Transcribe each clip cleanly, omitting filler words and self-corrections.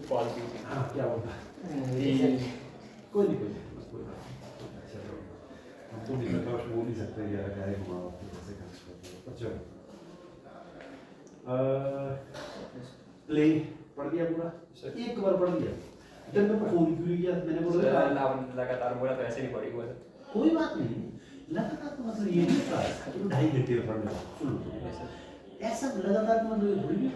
Call की थी। हाँ क्या होता कोई नहीं कोई बात नहीं। अच्छा चलो हम तो नहीं पता बोल नहीं सकते यार क्या है घुमाओ कैसे कर अच्छा प्ले पढ़ दिया पूरा एक बार पढ़ दिया जब मैं फोन क्यों किया मैंने बोला लगातार बोला तो ऐसे नहीं पड़ी हुआ कोई बात नहीं लगातार तो मतलब ये नहीं था 2.5 घंटे में पढ़ने का सुनो ऐसा लगातार तो मतलब थोड़ी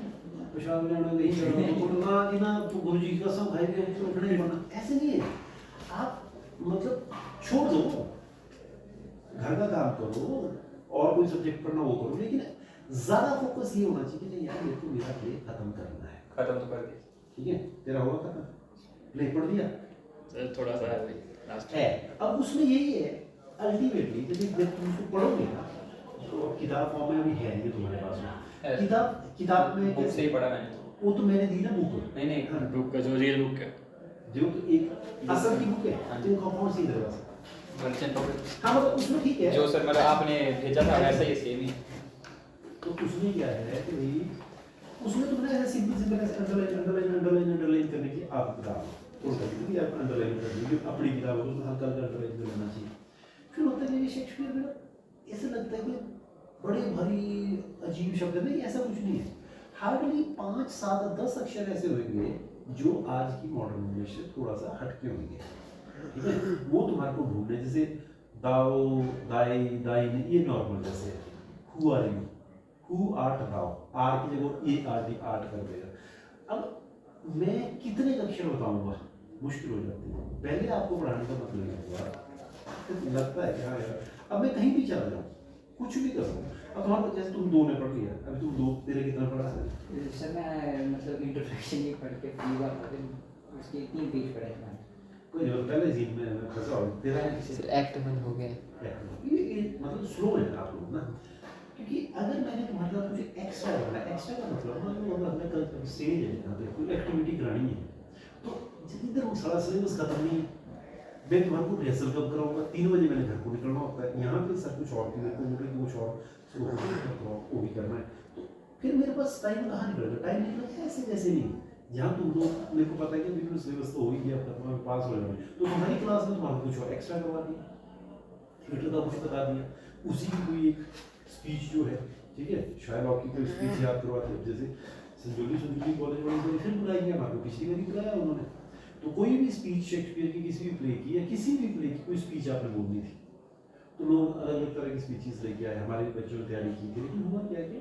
पेशाब लेना नहीं करना कि ना तो गुरुजी की कसम भाई को उठना ही पड़ना ऐसे नहीं है आप मतलब छोड़ दो घर का काम करो और कोई सब्जेक्ट पढ़ना वो करो लेकिन ज्यादा फोकस ये होना चाहिए कि नहीं यार मेरे को मेरा प्ले खत्म करना है खत्म तो कर दिया ठीक है तेरा होगा खत्म प्ले पढ़ दिया सर थोड़ा सा है भाई लास्ट है अब उसमें यही है अल्टीमेटली जब तुम उसको पढ़ोगे ना तो किताब फॉर्म में अभी है नहीं तुम्हारे पास में किताब में बुक से ही पढ़ा मैंने वो तो मैंने दी ना बुक नहीं बुक का जो रियल बुक है जो तो एक असल की बुक है तो कौन सी तेरे पास मर्चेंट ऑफ हाँ मतलब उसमें ठीक है जो सर मतलब आपने भेजा था वैसा ही सेम ही तो उसमें क्या है कि भाई उसमें तुमने ऐसे सिंपल ऐसे अंडरलाइन करने की आदत डालो और कभी आप अंडरलाइन कर लीजिए अपनी किताब हो उसमें हल्का हल्का अंडरलाइन कर लेना चाहिए फिर होता है कि शेक्सपियर में ऐसा लगता है कि बड़े भारी अजीब शब्द नहीं ऐसा कुछ नहीं है हार्डली 5 7 10 अक्षर ऐसे होंगे जो आज की मॉडर्न इंग्लिश से थोड़ा सा हटके होंगे ठीक है वो तुम्हारे को ढूंढने जैसे दाओ दाई दाइन ये नॉर्मल जैसे who are you who art thou are की जगह ए आर डी आर्ट कर देगा अब मैं कितने अक्षर बताऊंगा मुश्किल हो जाती है पहले आपको पढ़ाने का मतलब ये हुआ तो लगता है कि हाँ यार अब मैं कहीं भी चला जाऊँ कुछ भी करो अब तुम्हारा जैसे तुम 2 ने पढ़ लिया अभी तुम 2 तेरे कितना पढ़ा सर मैं मतलब इंट्रोडक्शन ही पढ़ के फ्री हुआ फिर उसके 3 पेज पढ़े थे कोई नहीं पहले सीन में फंसा हो तेरा सर एक्ट 1 हो गया ये मतलब स्लो है आप लोग ना क्योंकि अगर मैंने तुम्हारे साथ कुछ एक्स्ट्रा करना एक्स्ट्रा का मतलब हमने कल स्टेज है यहाँ पे कोई एक्टिविटी करानी है तो इधर सारा सिलेबस खत्म नहीं है मैं तुम्हारे को रिहर्सल कब कराऊंगा 3 बजे मैंने घर को निकलना होता है यहाँ पे सब कुछ और मेरे को मुझे कुछ और वो भी करना है तो फिर मेरे पास टाइम कहाँ निकलेगा टाइम निकलेगा ऐसे जैसे नहीं जहाँ तुम लोग मेरे को पता है कि बिल्कुल सिलेबस तो हो ही गया खत्म मैं पास हो जाऊंगा तो तुम्हारी क्लास में तुम्हारा कुछ और एक्स्ट्रा करवा दिया थिएटर का कुछ बता दिया उसी की कोई एक स्पीच जो है ठीक है शायद आपकी कोई स्पीच याद करवाते जैसे संजोली कॉलेज वाले फिर बुलाएंगे हमारे पिछली बार बुलाया उन्होंने तो कोई भी स्पीच शेक्सपियर की किसी भी प्ले की या किसी भी प्ले की कोई स्पीच आपने बोलनी थी तो लोग अलग अलग तरह की स्पीचेस लेके आए हमारे बच्चों ने तैयारी की थी लेकिन हुआ क्या कि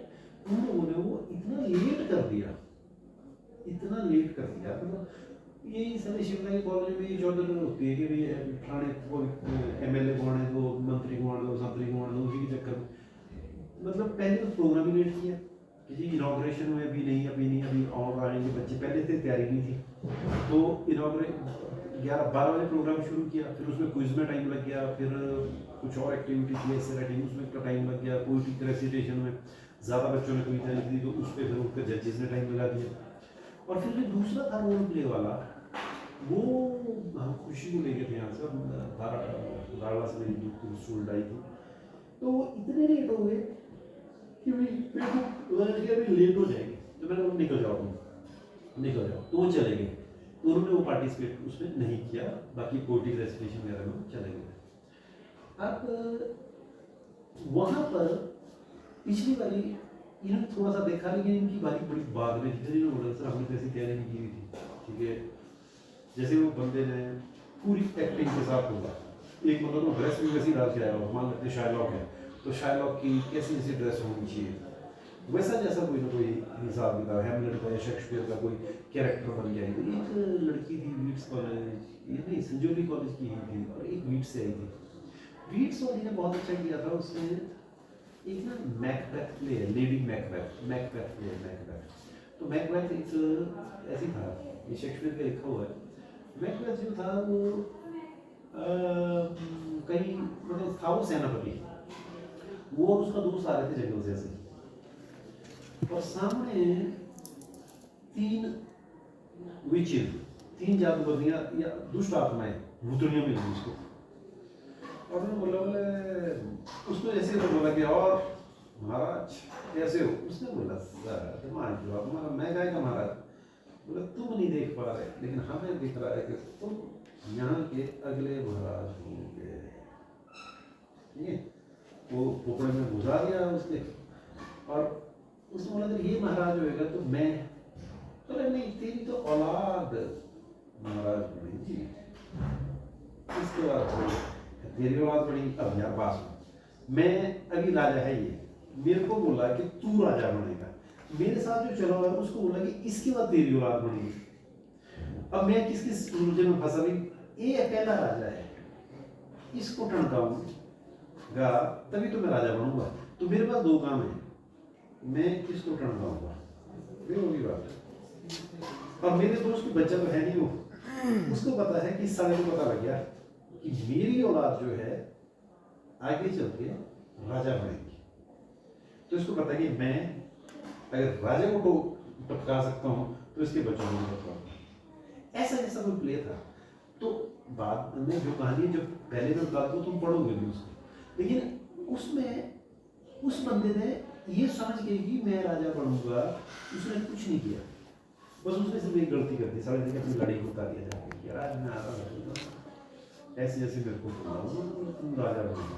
उन लोगों ने वो इतना लेट कर दिया मतलब यही सारे शिमला के कॉलेज में ये चौधर होती है कि भाई फलाने एमएलए कौन है तो मंत्री कौन है संतरी कौन है उसी के चक्कर में मतलब पहले तो प्रोग्राम ही लेट किया किसी इनॉग्रेशन में अभी नहीं और आएंगे बच्चे पहले से तैयारी नहीं थी तो इनॉग्रेट 11-12 बजे प्रोग्राम शुरू किया फिर उसमें क्विज में टाइम लग गया फिर कुछ और एक्टिविटी थी ऐसे राइटिंग उसमें टाइम लग गया पोएट्री रेसिटेशन में ज़्यादा बच्चों ने कविता लिख दी तो उस पर फिर उनके जजेस ने टाइम लगा दिया और फिर जो दूसरा था रोल प्ले वाला वो हम खुशी को लेके थे यहाँ से दारला से मेरी स्टूडेंट आई थी तो इतने लेट हो गए कि भाई लेट हो जाएंगे तो मैंने बोला निकल जाओ तो वो चले गए तो उन्होंने वो पार्टिसिपेट उसमें नहीं किया बाकी पोएट्री रेसिटेशन वगैरह में चले गए अब वहाँ पर पिछली बारी इन्होंने थोड़ा सा देखा लेकिन इनकी बारी बड़ी बाद में थी इन्होंने बोला सर हमने कैसी तैयारी नहीं की हुई थी ठीक है जैसे वो बंदे ने पूरी एक्टिंग के साथ होगा एक मतलब वो ड्रेस भी वैसी डाल के आया मान लगते शायलॉक है तो शायलॉक की कैसी ऐसी ड्रेस होनी चाहिए वैसा जैसा कोई ना कोई हिसाब किताब हैमलेट का या शेक्सपियर का कोई कैरेक्टर बन गया तो एक लड़की थी वीट्स कॉलेज ये नहीं संजोली कॉलेज की ही थी और एक वीट्स से आई थी वीट्स वाली ने बहुत अच्छा किया था उसने एक ना मैकबेथ प्ले है लेडी मैकबेथ प्ले तो मैकबेथ एक ऐसी था ये शेक्सपियर का लिखा हुआ है मैकबेथ जो था वो कहीं मतलब था वो सेनापति वो और उसका दोस्त आ रहे थे जंगल से ऐसे और सामने 3 विचेस 3 जादूगरियां या दुष्ट आत्माएं भूतड़ियां मिली उसको और उन्होंने बोला उसको ऐसे तो बोला कि और महाराज कैसे हो उसने बोला सर तुम्हारा मैं गाय का महाराज बोले तुम नहीं देख पा रहे, लेकिन हमें दिख रहा है कि तुम यहाँ के अगले महाराज होंगे। ठीक है, वो पोपड़े में घुसा दिया उसने, और उसने बोला जब ये महाराज होएगा तो मैं, बोले नहीं तेरी तो औलाद महाराज बनेगी, इसके बाद तेरी औलाद बनेगी। अब यार बात सुन, मैं अभी राजा है, ये मेरे को बोला कि तू राजा बनेगा, मेरे साथ जो चला हुआ है उसको बोला कि इसके बाद तेरी औलाद बनेगी। अब मैं किस किस उलझन में फंसा भी, ये अकेला राजा है, इसको टणकाऊंगा तभी तो मैं राजा बनूंगा। तो मेरे पास दो काम है, मैं किसको टणकाऊंगा, वो भी बात है। और मेरे दोस्त की बच्चा तो है नहीं, वो उसको पता है कि इस साले को पता लग गया कि मेरी औलाद जो है आगे चल के राजा बनेगी। तो इसको पता है कि मैं अगर राजा को टपका सकता हूँ तो इसके बच्चों को टपकाऊंगा। ऐसा ऐसा कोई प्ले था। तो बाद में जो कहानी जो पहले मैं बता दूँ तुम पढ़ोगे भी उसको, लेकिन उसमें उस बंदे ने ये समझ के कि मैं राजा बनूंगा, उसने कुछ नहीं किया, बस उसने सिर्फ एक गलती कर दी, सारे दिन अपनी लड़ाई को उतार दिया जाके यार आज मैं आ रहा ऐसे जैसे मेरे को तुम राजा बनूंगा।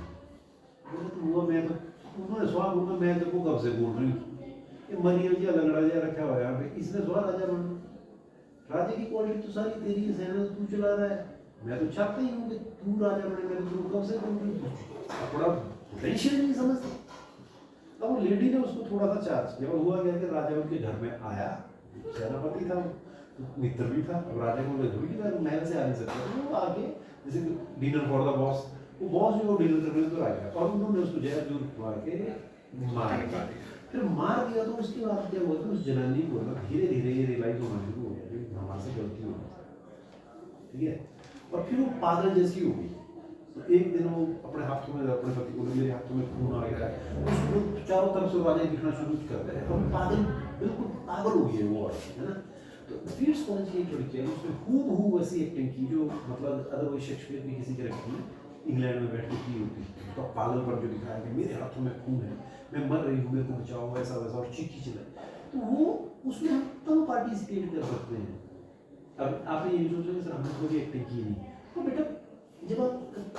तुम हुआ मैं तो उन्होंने सवाल बोला, मैं तो कब से बोल रही हूँ ये मरियम जी लंगड़ा जा रखा हुआ है यहाँ पे, इसने सवाल राजा बनना। राजा की क्वालिटी तो सारी तेरी है, सेना तू चला रहा है, मैं तो चाहता ही हूँ कि तू राजा बने, मैं तो कब से बोल रही हूँ, थोड़ा पोटेंशियल नहीं समझती। अब वो लेडी ने उसको थोड़ा सा चार्ज किया, और हुआ क्या कि राजा उनके घर में आया, सेनापति था, मित्र भी था। अब राजा को थोड़ी महल से आ नहीं सकता, तो वो आके जैसे डिनर फॉर द बॉस, वो बॉस जो डिनर करने तो आ गया, और उन्होंने उसको जहर दूर खुआ के मार दिया। फिर मार दिया तो उसके बाद क्या हुआ कि उस जनानी को ना धीरे धीरे ये रियलाइज होना शुरू हो गया कि हमारे से गलती हो गई, ठीक है। और फिर वो पागल जैसी हो गई। तो एक दिन वो अपने हाथों में, अपने पति को मेरे हाथों में खून आ गया है, उसको चारों तरफ से राजा दिखना शुरू कर रहे हैं, और पागल बिल्कुल पागल हो गई है वो औरत, है ना। तो फीड्स कॉलेज की एक लड़की है, उसने हूबहू वैसी एक्टिंग की जो मतलब अदरवाइज शेक्सपियर की किसी कैरेक्टर में इंग्लैंड में बैठ के की होती है। तो पागल पर जो दिखाया कि मेरे हाथों में खून है, मैं मर रही हूँ, मेरे को बचाओ, ऐसा वैसा, और चीखी चिल्लाई। तो वो उसमें हम तब पार्टिसिपेट कर सकते हैं। अब आपने ये नहीं सोचा कि सर हमने कोई एक्टिंग की नहीं, तो बेटा जब आप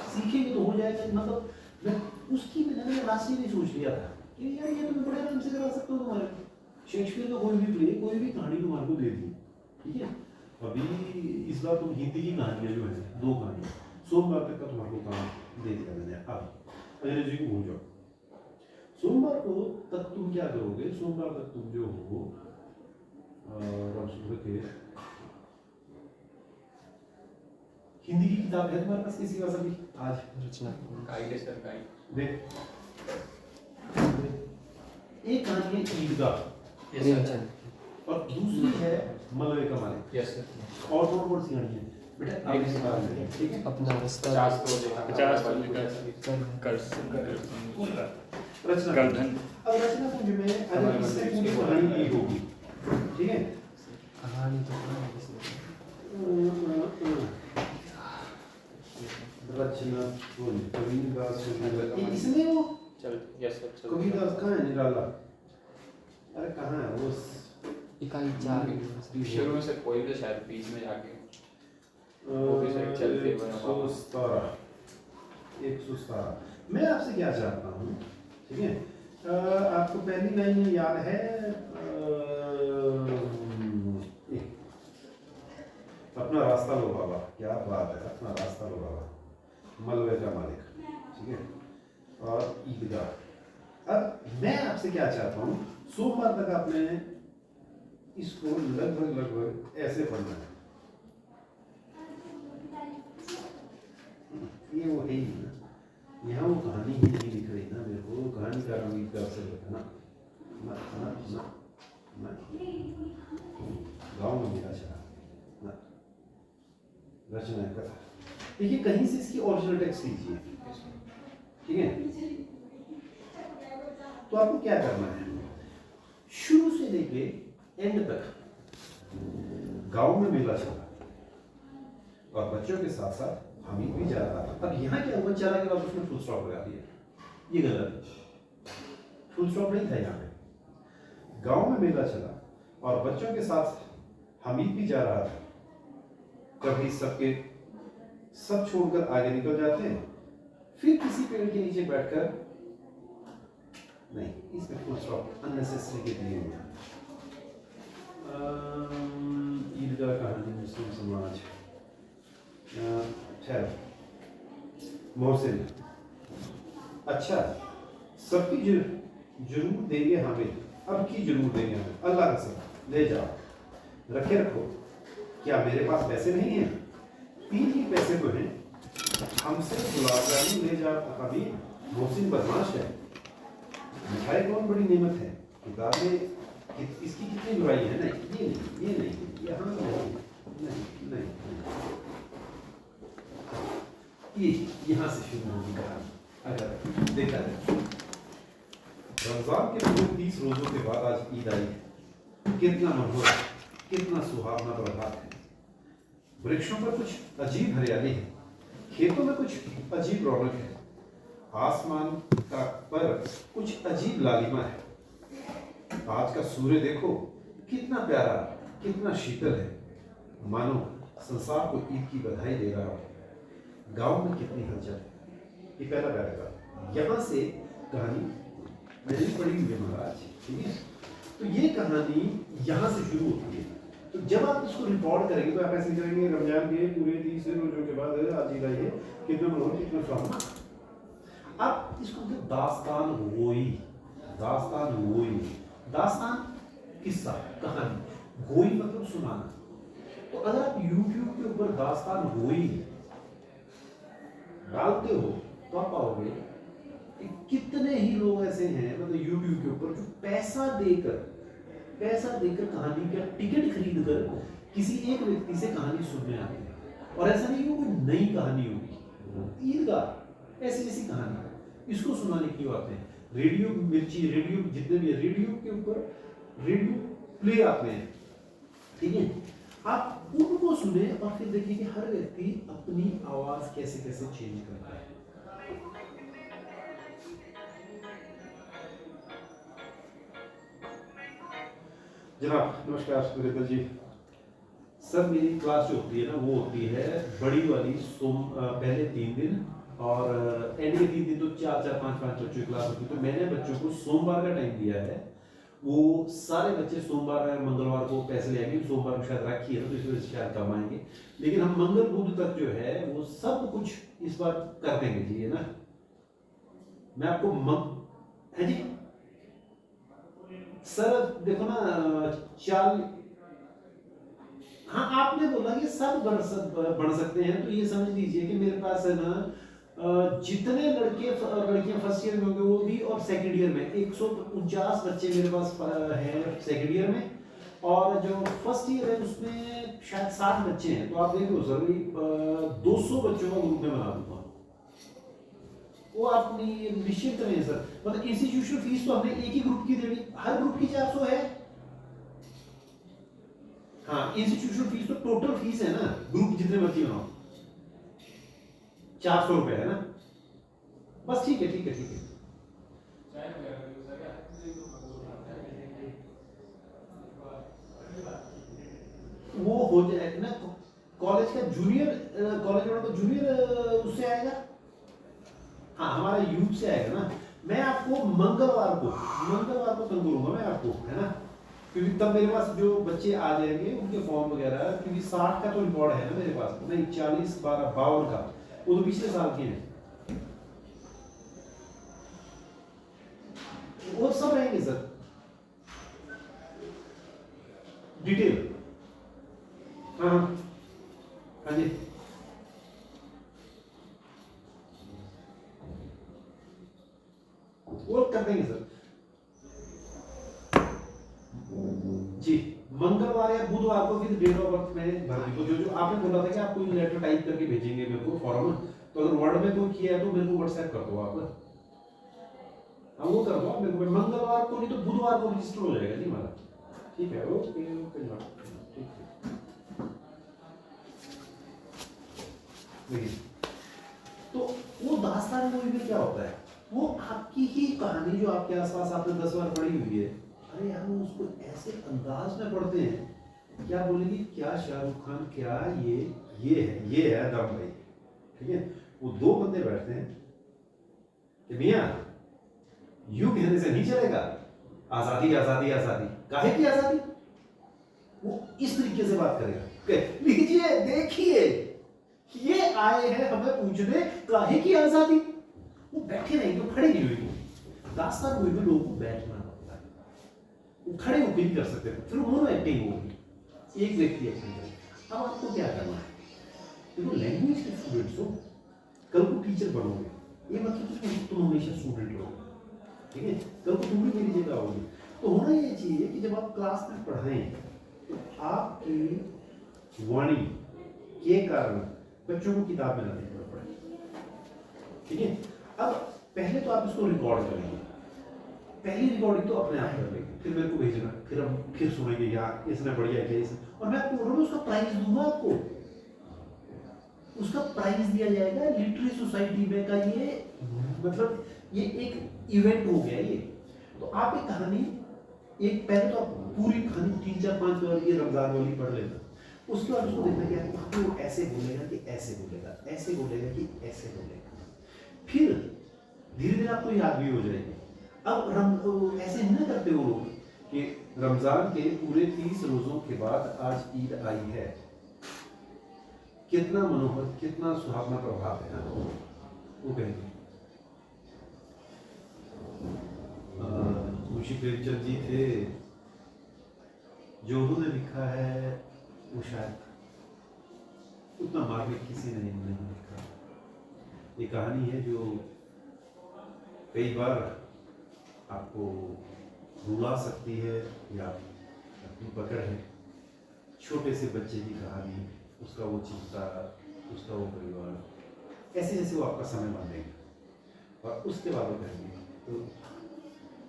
सीखेंगे तो हो जाएगा। मतलब मैं उसकी मैंने लास्ट में सोच लिया था कि यार ये तो मैं बड़े आराम से करा सकता हूँ तुम्हारे, शेक्सपियर का कोई भी प्ले, कोई भी कहानी तुम्हारे को दे दी, ठीक है। अभी इस बार तुम हिंदी की कहानियाँ जो है, दो कहानियाँ, सोमवार तक का तुम्हारे को काम दे दिया मैंने। अब अंग्रेजी को भूल जाओ, सोमवार को तक तुम क्या करोगे, सोमवार तक तुम जो हो सुबह के हिंदी की किताब है तुम्हारे पास किसी भाषा की आज? रचना गाइड है सर, गाइड देख, एक कहानी है ईदगाह, और दूसरी है मलबे का मालिक। Yes sir. और कौन सी कहानी है बेटा? आप इसे बता दें, ठीक है। अपना रास्ता 50 तो देखा, 50 तो रचना गर्दन। अब रचना को जो मैं अगर इससे पूरी कहानी की होगी, ठीक है। कहानी तो पढ़ा है किसी रचना बोल कबीरदास को इसमें वो चल यस सर चल। कबीरदास कहाँ है निराला? अरे कहाँ है वो? इकाई 4 शुरू में से कोई भी शायद बीच में जाके वो भी सही चलते हुए 117। मैं आपसे क्या चाहता हूँ, ठीक है। आपको पहली लाइन याद है, अपना रास्ता लो बाबा, क्या बात है, अपना रास्ता लो बाबा, मलबे का मालिक, ठीक है, और ईदगाह। अब मैं आपसे क्या चाहता हूँ, सोमवार तक आपने इसको लगभग ऐसे पढ़ना है। ये वो है ही ना, यहाँ वो कहानी ही नहीं लिख रही ना मेरे को, कहानी का रंग ईदगाह से लिखा ना ना ना ना ना, गाँव में मेरा चला ना, रचना है कथा। देखिए कहीं से इसकी ओरिजिनल टेक्स्ट लीजिए, ठीक है। तो आपको क्या करना है, शुरू से लेके एंड तक गांव में मेला चला और बच्चों के साथ साथ हमीद भी जा रहा था। अब यहाँ क्या हुआ, चला के बाद उसने फुल स्टॉप लगा दिया, ये गलत है, फुल स्टॉप नहीं था यहाँ पे। गांव में मेला चला और बच्चों के साथ हामिद भी जा रहा था। कभी सबके सब छोड़कर आगे निकल जाते हैं, फिर किसी पेड़ के नीचे बैठकर नहीं, इसमें फुल स्टॉप अननेसेसरी के दिए हुए हैं। ईदगाह कहानी मुस्लिम समाज ठहर मोहसिन, अच्छा सबकी जरूर देंगे हमें, अब की जरूर देंगे हमें, अल्लाह कसम ले जाओ, रखे रखो, क्या मेरे पास पैसे नहीं हैं? पीर के पैसे तो हैं, हमसे गुलाब जामुन ले जा हबीब, मोहसिन बदमाश है, मिठाई कौन बड़ी नेमत है, किताब में इसकी कितनी बुराई है? नहीं ये नहीं यहाँ नहीं, ये यहाँ से शुरू होगी कहानी। अगर देखा जाए रमजान के पूरे 30 रोजों के बाद आज ईद आई है। कितना मनोहर, कितना सुहावना प्रभात है। वृक्षों पर कुछ अजीब हरियाली है, खेतों में कुछ अजीब रौनक है, आसमान का पर कुछ अजीब लालिमा है। आज का सूर्य देखो कितना प्यारा, कितना शीतल है, मानो संसार को ईद की बधाई दे रहा हो। गांव में कितनी हलचल है। ये पहला पैराग्राफ, यहाँ से कहानी मैंने पढ़ी हुई है महाराज, ठीक है। तो ये कहानी यहाँ से शुरू होती है। तो जब आप इसको रिकॉर्ड करेंगे तो आप ऐसे करेंगे रमजान के पूरे 30 रोजों के बाद आज ईद आई है, कितना मनोहर, कितना सुहावना। अब इसको दास्तान गोई, दास्तान गोई, दास्तान किस्सा, कहानी, गोई मतलब सुनाना। तो अगर आप YouTube के ऊपर दास्तान गोई डालते हो तो आप पाओगे कि कितने ही लोग ऐसे हैं, मतलब YouTube के ऊपर जो पैसा देकर कहानी का टिकट खरीद कर किसी एक व्यक्ति से कहानी सुनने आते हैं। और ऐसा नहीं कि कोई नई कहानी होगी, ईदगाह ऐसी जैसी कहानी, इसको सुनाने की बात है। रेडियो मिर्ची, रेडियो जितने भी रेडियो के ऊपर रेडियो प्ले आते हैं, ठीक है, आप उनको सुने और फिर देखिए कि हर व्यक्ति अपनी आवाज कैसे कैसे चेंज करता है। जनाब नमस्कार सुरेंद्र जी। सर मेरी क्लास जो होती है ना वो होती है बड़ी वाली पहले 3 दिन और एंड के 3 दिन तो 4-4, 5-5 बच्चों की क्लास होती है। तो मैंने बच्चों को सोमवार का टाइम दिया है, वो सारे बच्चे सोमवार और मंगलवार को पैसे ले आएंगे। सोमवार को शायद राखी है तो इस वजह से शायद कम आएंगे, लेकिन हम मंगल बुध तक जो है वो सब कुछ इस बार कर देंगे जी, है ना। मैं आपको है जी सर देखो ना चाल, हाँ आपने बोला कि सब बढ़ सकते हैं, तो ये समझ लीजिए कि मेरे पास है ना जितने लड़के लड़कियां फर्स्ट ईयर में होंगे वो भी, और सेकंड ईयर में 149 बच्चे मेरे पास हैं सेकंड ईयर में, और जो फर्स्ट ईयर है उसमें शायद 60 बच्चे हैं। तो आप देख लो सर 200 बच्चों का ग्रुप में बना दूंगा, वो अपनी निश्चित रहे सर। मतलब इंस्टीट्यूशनल फीस तो हमने एक ही ग्रुप की देनी, हर ग्रुप की 400 है। हाँ इंस्टीट्यूशनल फीस तो टोटल फीस है ना, ग्रुप जितने मर्जी बनाओ 400 रुपए है ना, बस ठीक है ठीक है ठीक है। वो हो जाएगा ना, कॉलेज का जूनियर, कॉलेज वाला तो जूनियर उससे आएगा, हाँ हमारा यूथ से आएगा ना। मैं आपको मंगलवार को कल करूंगा मैं आपको, है ना, क्योंकि तब मेरे पास जो बच्चे आ जाएंगे उनके फॉर्म वगैरह, क्योंकि 60 का तो रिकॉर्ड है ना मेरे पास, नहीं 40, 12, 52 का, वो तो पिछले साल के हैं, वो सब रहेंगे सर डिटेल। हाँ हाँ जी वो कर देंगे सर जी। मंगलवार या बुधवार को फिर डेट ऑफ बर्थ में भर दी। तो जो आपने बोला था कि आप कोई लेटर टाइप करके भेजेंगे मेरे को फॉर्म, तो अगर वर्ड में कोई किया है तो मेरे को व्हाट्सएप कर दो आप, हाँ वो कर दो आप मेरे को। मंगलवार को नहीं तो बुधवार को रजिस्टर हो जाएगा जी हमारा, ठीक है ओके ओके ठीक है। देखिए तो वो दास्तान मूवी में क्या होता है, वो आपकी ही कहानी जो आपके आसपास आपने 10 बार पढ़ी हुई है, अरे यार वो उसको ऐसे अंदाज में पढ़ते हैं क्या बोलेगी, क्या शाहरुख खान, क्या ये है दम भाई, ठीक है। वो दो बंदे बैठते हैं कि मियाँ यूं कहने से नहीं चलेगा, आजादी आजादी आजादी, काहे की आजादी, वो इस तरीके से बात करेगा कि लीजिए देखिए ये आए हैं हमें पूछने काहे की आजादी। वो बैठे रहेंगे, वो खड़े नहीं हुए। दास्तान मूवी में लोगों को बैठना पड़ता है, वो खड़े होकर नहीं कर सकते, फिर उन्होंने एक्टिंग होगी, एक व्यक्ति एक्टिंग करे। अब आपको क्या करना है, देखो लैंग्वेज के स्टूडेंट्स हो, कल को टीचर बनोगे, ये मतलब कि तुम हमेशा स्टूडेंट रहोगे, ठीक है, कल को तुम भी मेरी जगह आओगे। तो होना ये चाहिए कि जब आप क्लास में पढ़ाएं तो आपकी वाणी के कारण बच्चों को किताब में ना देखना पड़े, ठीक है। अब पहले तो आप इसको रिकॉर्ड करेंगे, पहली रिकॉर्डिंग तो अपने आप कर लेंगे, फिर मेरे को भेजना, फिर हम फिर सुनेंगे यार इसने बढ़िया किया इसे, और मैं आपको बोल रहा हूँ उसका प्राइज दूंगा आपको, उसका प्राइज दिया जाएगा लिटरेरी सोसाइटी में का। ये मतलब ये एक इवेंट हो गया ये। तो आप एक कहानी, एक पहले तो आप पूरी कहानी 3-4-5 बार ये रमजान वाली पढ़ लेना, उसके बाद उसको देखना क्या वो ऐसे बोलेगा कि ऐसे बोलेगा, ऐसे बोलेगा कि ऐसे बोलेगा, फिर धीरे धीरे आपको याद भी हो जाएगी। अब ऐसे नहीं करते वो लोग कि रमजान के पूरे 30 रोजों के बाद आज ईद आई है, कितना मनोहर, कितना सुहावना प्रभाव है, वो कहेंगे। मुंशी प्रेमचंद जी थे, जो उन्होंने लिखा है वो शायद उतना मार्मिक किसी ने नहीं लिखा। ये कहानी है जो कई बार आपको रुला सकती है या अपनी पकड़ है। छोटे से बच्चे की कहानी, उसका वो चिंता, उसका वो परिवार, ऐसे जैसे वो आपका समय बांधेगा और उसके बाद वो कहेंगे। तो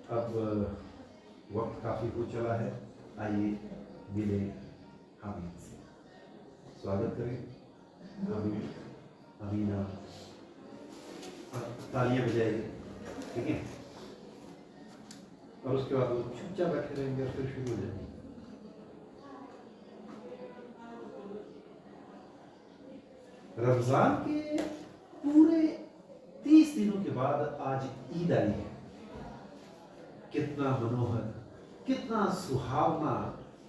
अब वक्त काफ़ी हो चला है, आइए मिले हामिद से, स्वागत करें हामिद, अमीना, तालियां बजाएंगे, ठीक है, और उसके बाद वो चुपचाप बैठे रहेंगे और फिर शुरू हो जाएंगे। रमजान के पूरे 30 दिनों के बाद आज ईद आई है। कितना मनोहर, कितना सुहावना,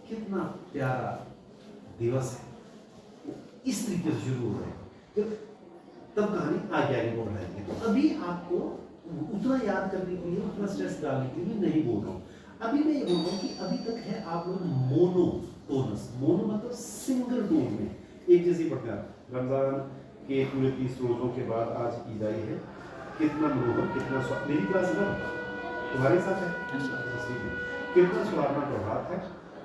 कितना प्यारा दिवस है, इस तरीके से शुरू हो रहा है। तब कहानी आगे आगे बढ़ रही है। तो अभी आपको उतना याद करने के लिए, उतना स्ट्रेस डालने के लिए नहीं बोल रहा हूँ। अभी मैं ये बोल रहा हूँ कि अभी तक है आप लोग मोनोटोनस, मोनो मतलब सिंगल टोन में एक जैसे पढ़ते हैं। रमजान के पूरे 30 रोजों के बाद आज ईद आई है, कितना मनोहर, कितना मेरी क्लास है तुम्हारे साथ है, कितना सुहावना प्रभात है,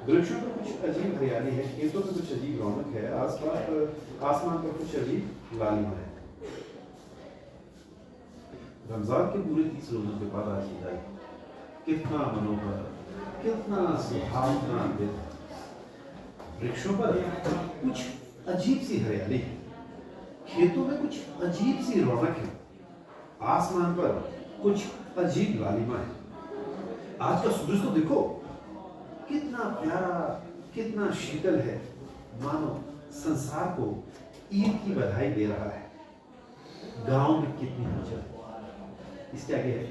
वृक्षों पर कुछ अजीब हरियाली है, खेतों में कुछ अजीब रौनक है, आसपास आसमान पर कुछ अजीब लालिमा है। रमजान के पूरे 30 रोजों के बाद आज ईद आई, कितना मनोहर, कितना सुहावना दिन। वृक्षों पर कुछ अजीब सी हरियाली है, खेतों में कुछ अजीब सी रौनक है, आसमान पर कुछ अजीब लालिमा है। आज का सूरज तो देखो कितना प्यारा, कितना शीतल है, मानो संसार को ईद की बधाई दे रहा है। गांव में कितनी हलचल, इसके आगे है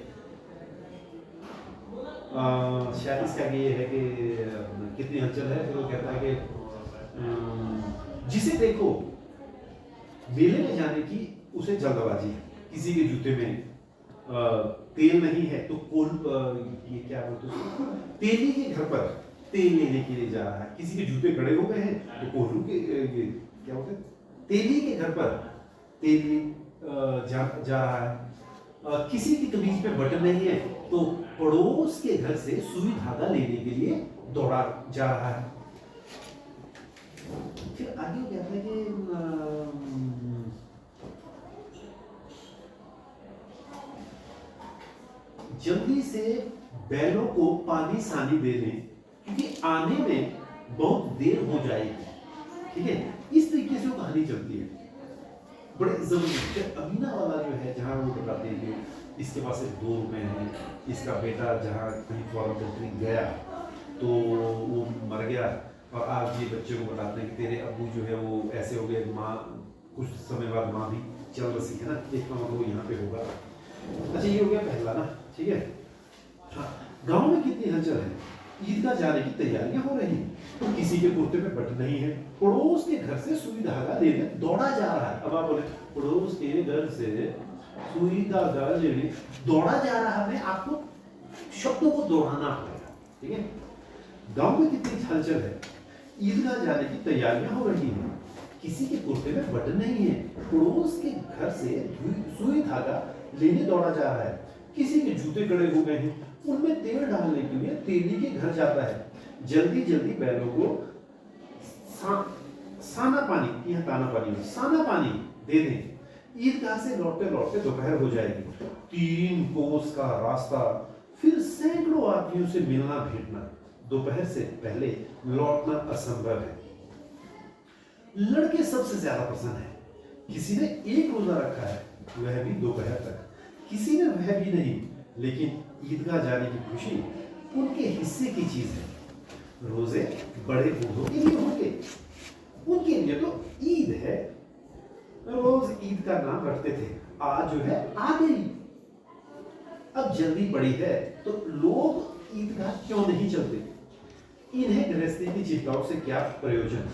शायद इसके आगे ये है कि कितनी हलचल है। फिर वो कहता है कि जिसे देखो मेले में जाने की उसे जल्दबाजी है, किसी के जूते में तेल नहीं है तो ये क्या बोलते हैं, तेली के घर पर तेल लेने के लिए जा रहा है। किसी के जूते गड़े हो गए हैं तो कोल्हू के ये क्या बोलते हैं, तेली के घर पर तेली जा रहा है। किसी की कमीज पे बटन नहीं है तो पड़ोस के घर से सुई धागा लेने के लिए दौड़ा जा रहा है। फिर आगे कहता है कि जल्दी से बैलों को पानी सानी दे दें क्योंकि आने में बहुत देर हो जाएगी, ठीक है। इस तरीके से वो कहानी चलती है, बड़े जबरदस्त। अमीना वाला जो है, जहाँ वो बताते हैं कि इसके पास सिर्फ 2 रुपए हैं, इसका बेटा जहाँ कहीं फॉरेन कंट्री गया तो वो मर गया और आज ये बच्चे को बताते हैं कि तेरे अब्बू जो है वो ऐसे हो गए, माँ कुछ समय बाद माँ भी चल बसी है ना, एक का मतलब वो यहाँ पे होगा। अच्छा ये हो गया पहला ना, ठीक है। हाँ, गांव में कितनी हलचल है, ईदगाह जाने की तैयारियां हो रही हैं, तो किसी के कुर्ते पे बटन नहीं है, पड़ोस के घर से सुई धागा लेने दौड़ा जा रहा है। अब आप बोले पड़ोस के घर से सुई धागा लेने दौड़ा जा रहा है, आपको शब्दों को दोहराना पड़ेगा, ठीक है। गांव में कितनी हलचल है, ईदगाह जाने की तैयारियां हो रही हैं, किसी के कुर्ते में बटन नहीं है, पड़ोस के घर से सुई धागा लेने दौड़ा जा रहा है, किसी के जूते कड़े हो गए हैं, उनमें तेल डालने के लिए तेली के घर जाता है, जल्दी जल्दी बैलों को साना पानी, यह ताना पानी, साना पानी दे दें, ईदगाह से लौटते लौटते दोपहर हो जाएगी। 3 कोस का रास्ता, फिर सैकड़ों आदमियों से मिलना भेंटना, दोपहर से पहले लौटना असंभव है। लड़के सबसे ज्यादा पसंद है, किसी ने एक रोजा रखा है, वह भी दोपहर तक, किसी ने वह भी नहीं, लेकिन ईदगाह जाने की खुशी उनके हिस्से की चीज है। रोजे बड़े बूढ़ों के लिए होंगे, उनके लिए तो ईद है, रोज ईद का नाम रखते थे, आज जो है आ गई, अब जल्दी पड़ी है, तो लोग ईदगाह क्यों नहीं चलते। इन्हें गृहस्थी की चिंताओं से क्या प्रयोजन,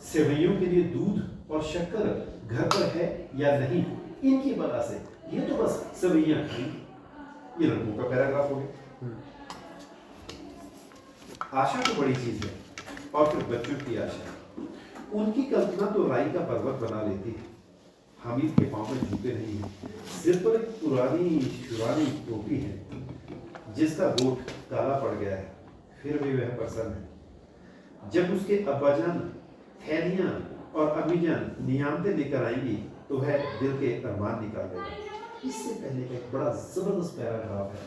सेवैयों के लिए दूध और शक्कर घर पर है या नहीं, इनकी बला से ये तो बस सेवैयां खाई। ये लड़कों का पैराग्राफ हो गया। आशा तो बड़ी चीज है, और फिर बच्चों की आशा, उनकी कल्पना तो राई का पर्वत बना लेती है। हामिद के पांव में जूते नहीं है, सिर पर एक पुरानी टोपी है जिसका गोट काला पड़ गया है, फिर भी वह प्रसन्न है। जब उसके अब्बाजान थैलियां और अम्मीजान नियामतें लेकर आएंगी तो वह दिल के अरमान निकाल देगा। इससे पहले का एक बड़ा जबरदस्त पैराग्राफ है,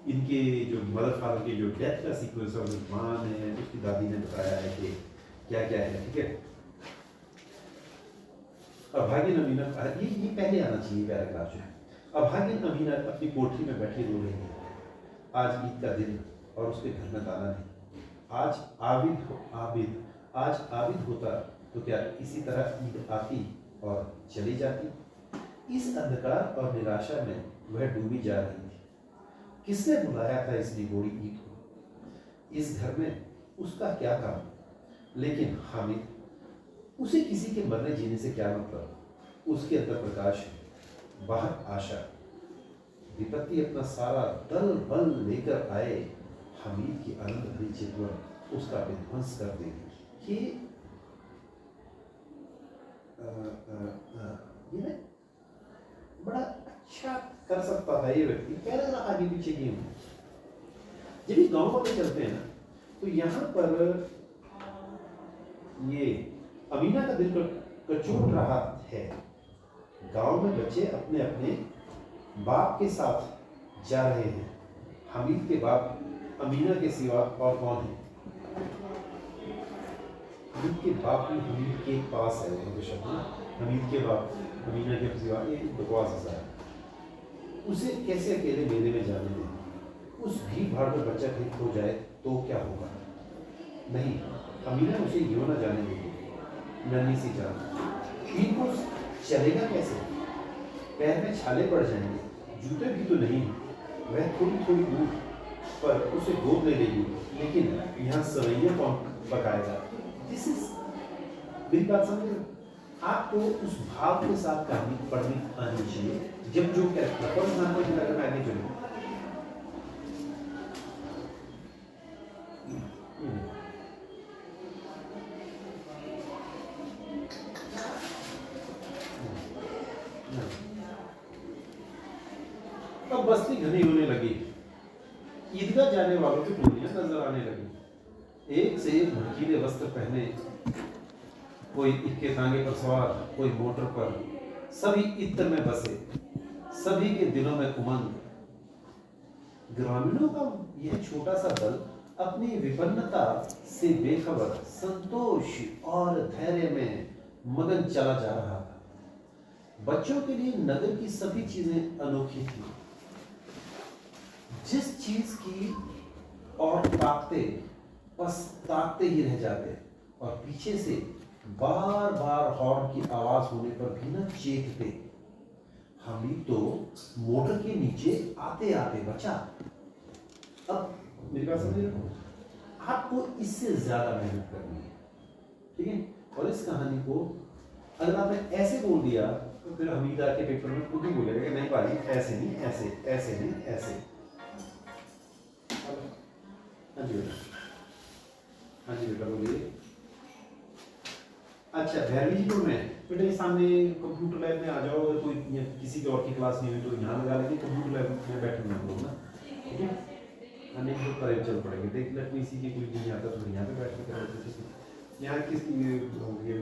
इनके जो मदर फादर की जो डेथ का सीक्वेंस और माँ ने उसकी दादी ने बताया है कि क्या क्या है, ठीक है। अभागिन अमीना, ये पहले आना चाहिए पैराग्राफ जो है। अभागिन अमीना अपनी कोठरी में बैठी रो रही है, आज ईद का दिन और उसके घर में ताला नहीं। आज आबिद होता तो क्या इसी तरह ईद आती और चली जाती। इस अंधकार और निराशा में वह डूबी जा रही थी। किसने बुलाया था इस निगोड़ी ईद को, इस घर में उसका क्या काम, लेकिन हामिद, उसे किसी के मरने जीने से क्या मतलब, उसके अंदर प्रकाश है, बाहर आशा। विपत्ति अपना सारा दल बल लेकर आए, हामिद की आनंद भरी चितवन उसका विध्वंस कर देगी। ये बड़ा अच्छा कर सकता था ये व्यक्ति, पैराग्राफ आगे पीछे की हूं। जब ये गांव वाले चलते हैं ना, तो यहाँ पर ये अमीना का दिल कचोट रहा है। गांव में बच्चे अपने अपने बाप के साथ जा रहे हैं। हामिद के बाप अमीना के सिवा और कौन है। हामिद के बाप भी हमीद के पास है, हमीद के बाप अमीना के सिवा, ये बकवास है। उसे कैसे अकेले मेले में जाने दें, उस भीड़ भाड़ में बच्चा कहीं खो जाए तो क्या होगा। नहीं, अमीना उसे यूं ना जाने देगी। नन्ही सी जान, ईद को चलेगा कैसे, पैर में छाले पड़ जाएंगे, जूते भी तो नहीं। वह थोड़ी थोड़ी दूर पर उसे गोद ले लेगी, लेकिन यहाँ सवैया कौन पकाएगा। दिस इज, मेरी बात समझ, आपको उस भाव के साथ कहानी पढ़नी आनी चाहिए। जब जो कैरेक्टर फॉर एग्जाम्पल की मैं आगे चलूँ, अब बस्ती घनी होने लगी, ईदगाह जाने वालों की टोलियां नजर आने लगी। एक से एक भड़कीले वस्त्र पहने, कोई इक्के तांगे पर सवार, कोई मोटर पर, सभी इत्र में बसे, सभी के दिलों में उमंग। ग्रामीणों का यह छोटा सा दल अपनी विपन्नता से बेखबर, संतोष और धैर्य में मगन चला जा रहा था। बच्चों के लिए नगर की सभी चीजें अनोखी थी। जिस चीज की और ताकते पछताते ही रह जाते और पीछे से बार बार हॉर्न की आवाज होने पर भी ना चेखते। हामिद तो मोटर के नीचे आते आते बचा। अब मेरी बात समझ रहे हो? आपको इससे ज्यादा मेहनत करनी है, ठीक है। और इस कहानी को अगर आपने ऐसे बोल दिया तो फिर हमीद आके पेपर में खुद ही बोलेगा कि नहीं भाई ऐसे नहीं, ऐसे ऐसे नहीं, ऐसे। हाँ जी बेटा, हाँ जी बेटा बोलिए। अच्छा भैरवी जी को मैं बेटा ये सामने कंप्यूटर लैब में आ जाओ, अगर कोई किसी की और की क्लास नहीं हुई तो यहाँ लगा लेंगे, कंप्यूटर लैब में बैठूंगा हम लोग ना, ठीक है। अनेक लोग करे चल पड़ेंगे, देख लेते इसी की कोई नहीं आता तो यहाँ पे बैठ के करें। यहाँ किसकी ये भी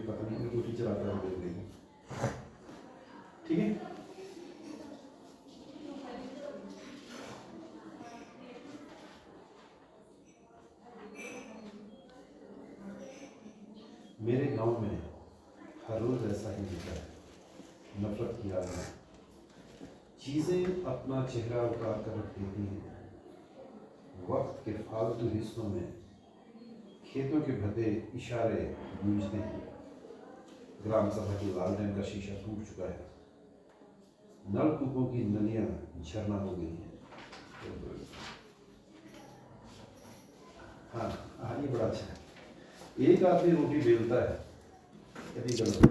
पता नहीं, कोई टीचर आता है देख, ठीक है। मेरे गांव में हर रोज ऐसा ही होता है, नफरत की आग है, चीजें अपना चेहरा उतार कर रख देती हैं। वक्त के फालतू हिस्सों में खेतों के भदे इशारे गूंजते हैं। ग्राम सभा की लालटेन का शीशा टूट चुका है, नलकूपों की नलियां झरना हो गई हैं। हाँ हाँ, ये बड़ा अच्छा है। एक आदमी रोटी बेलता है, यदि गलत है,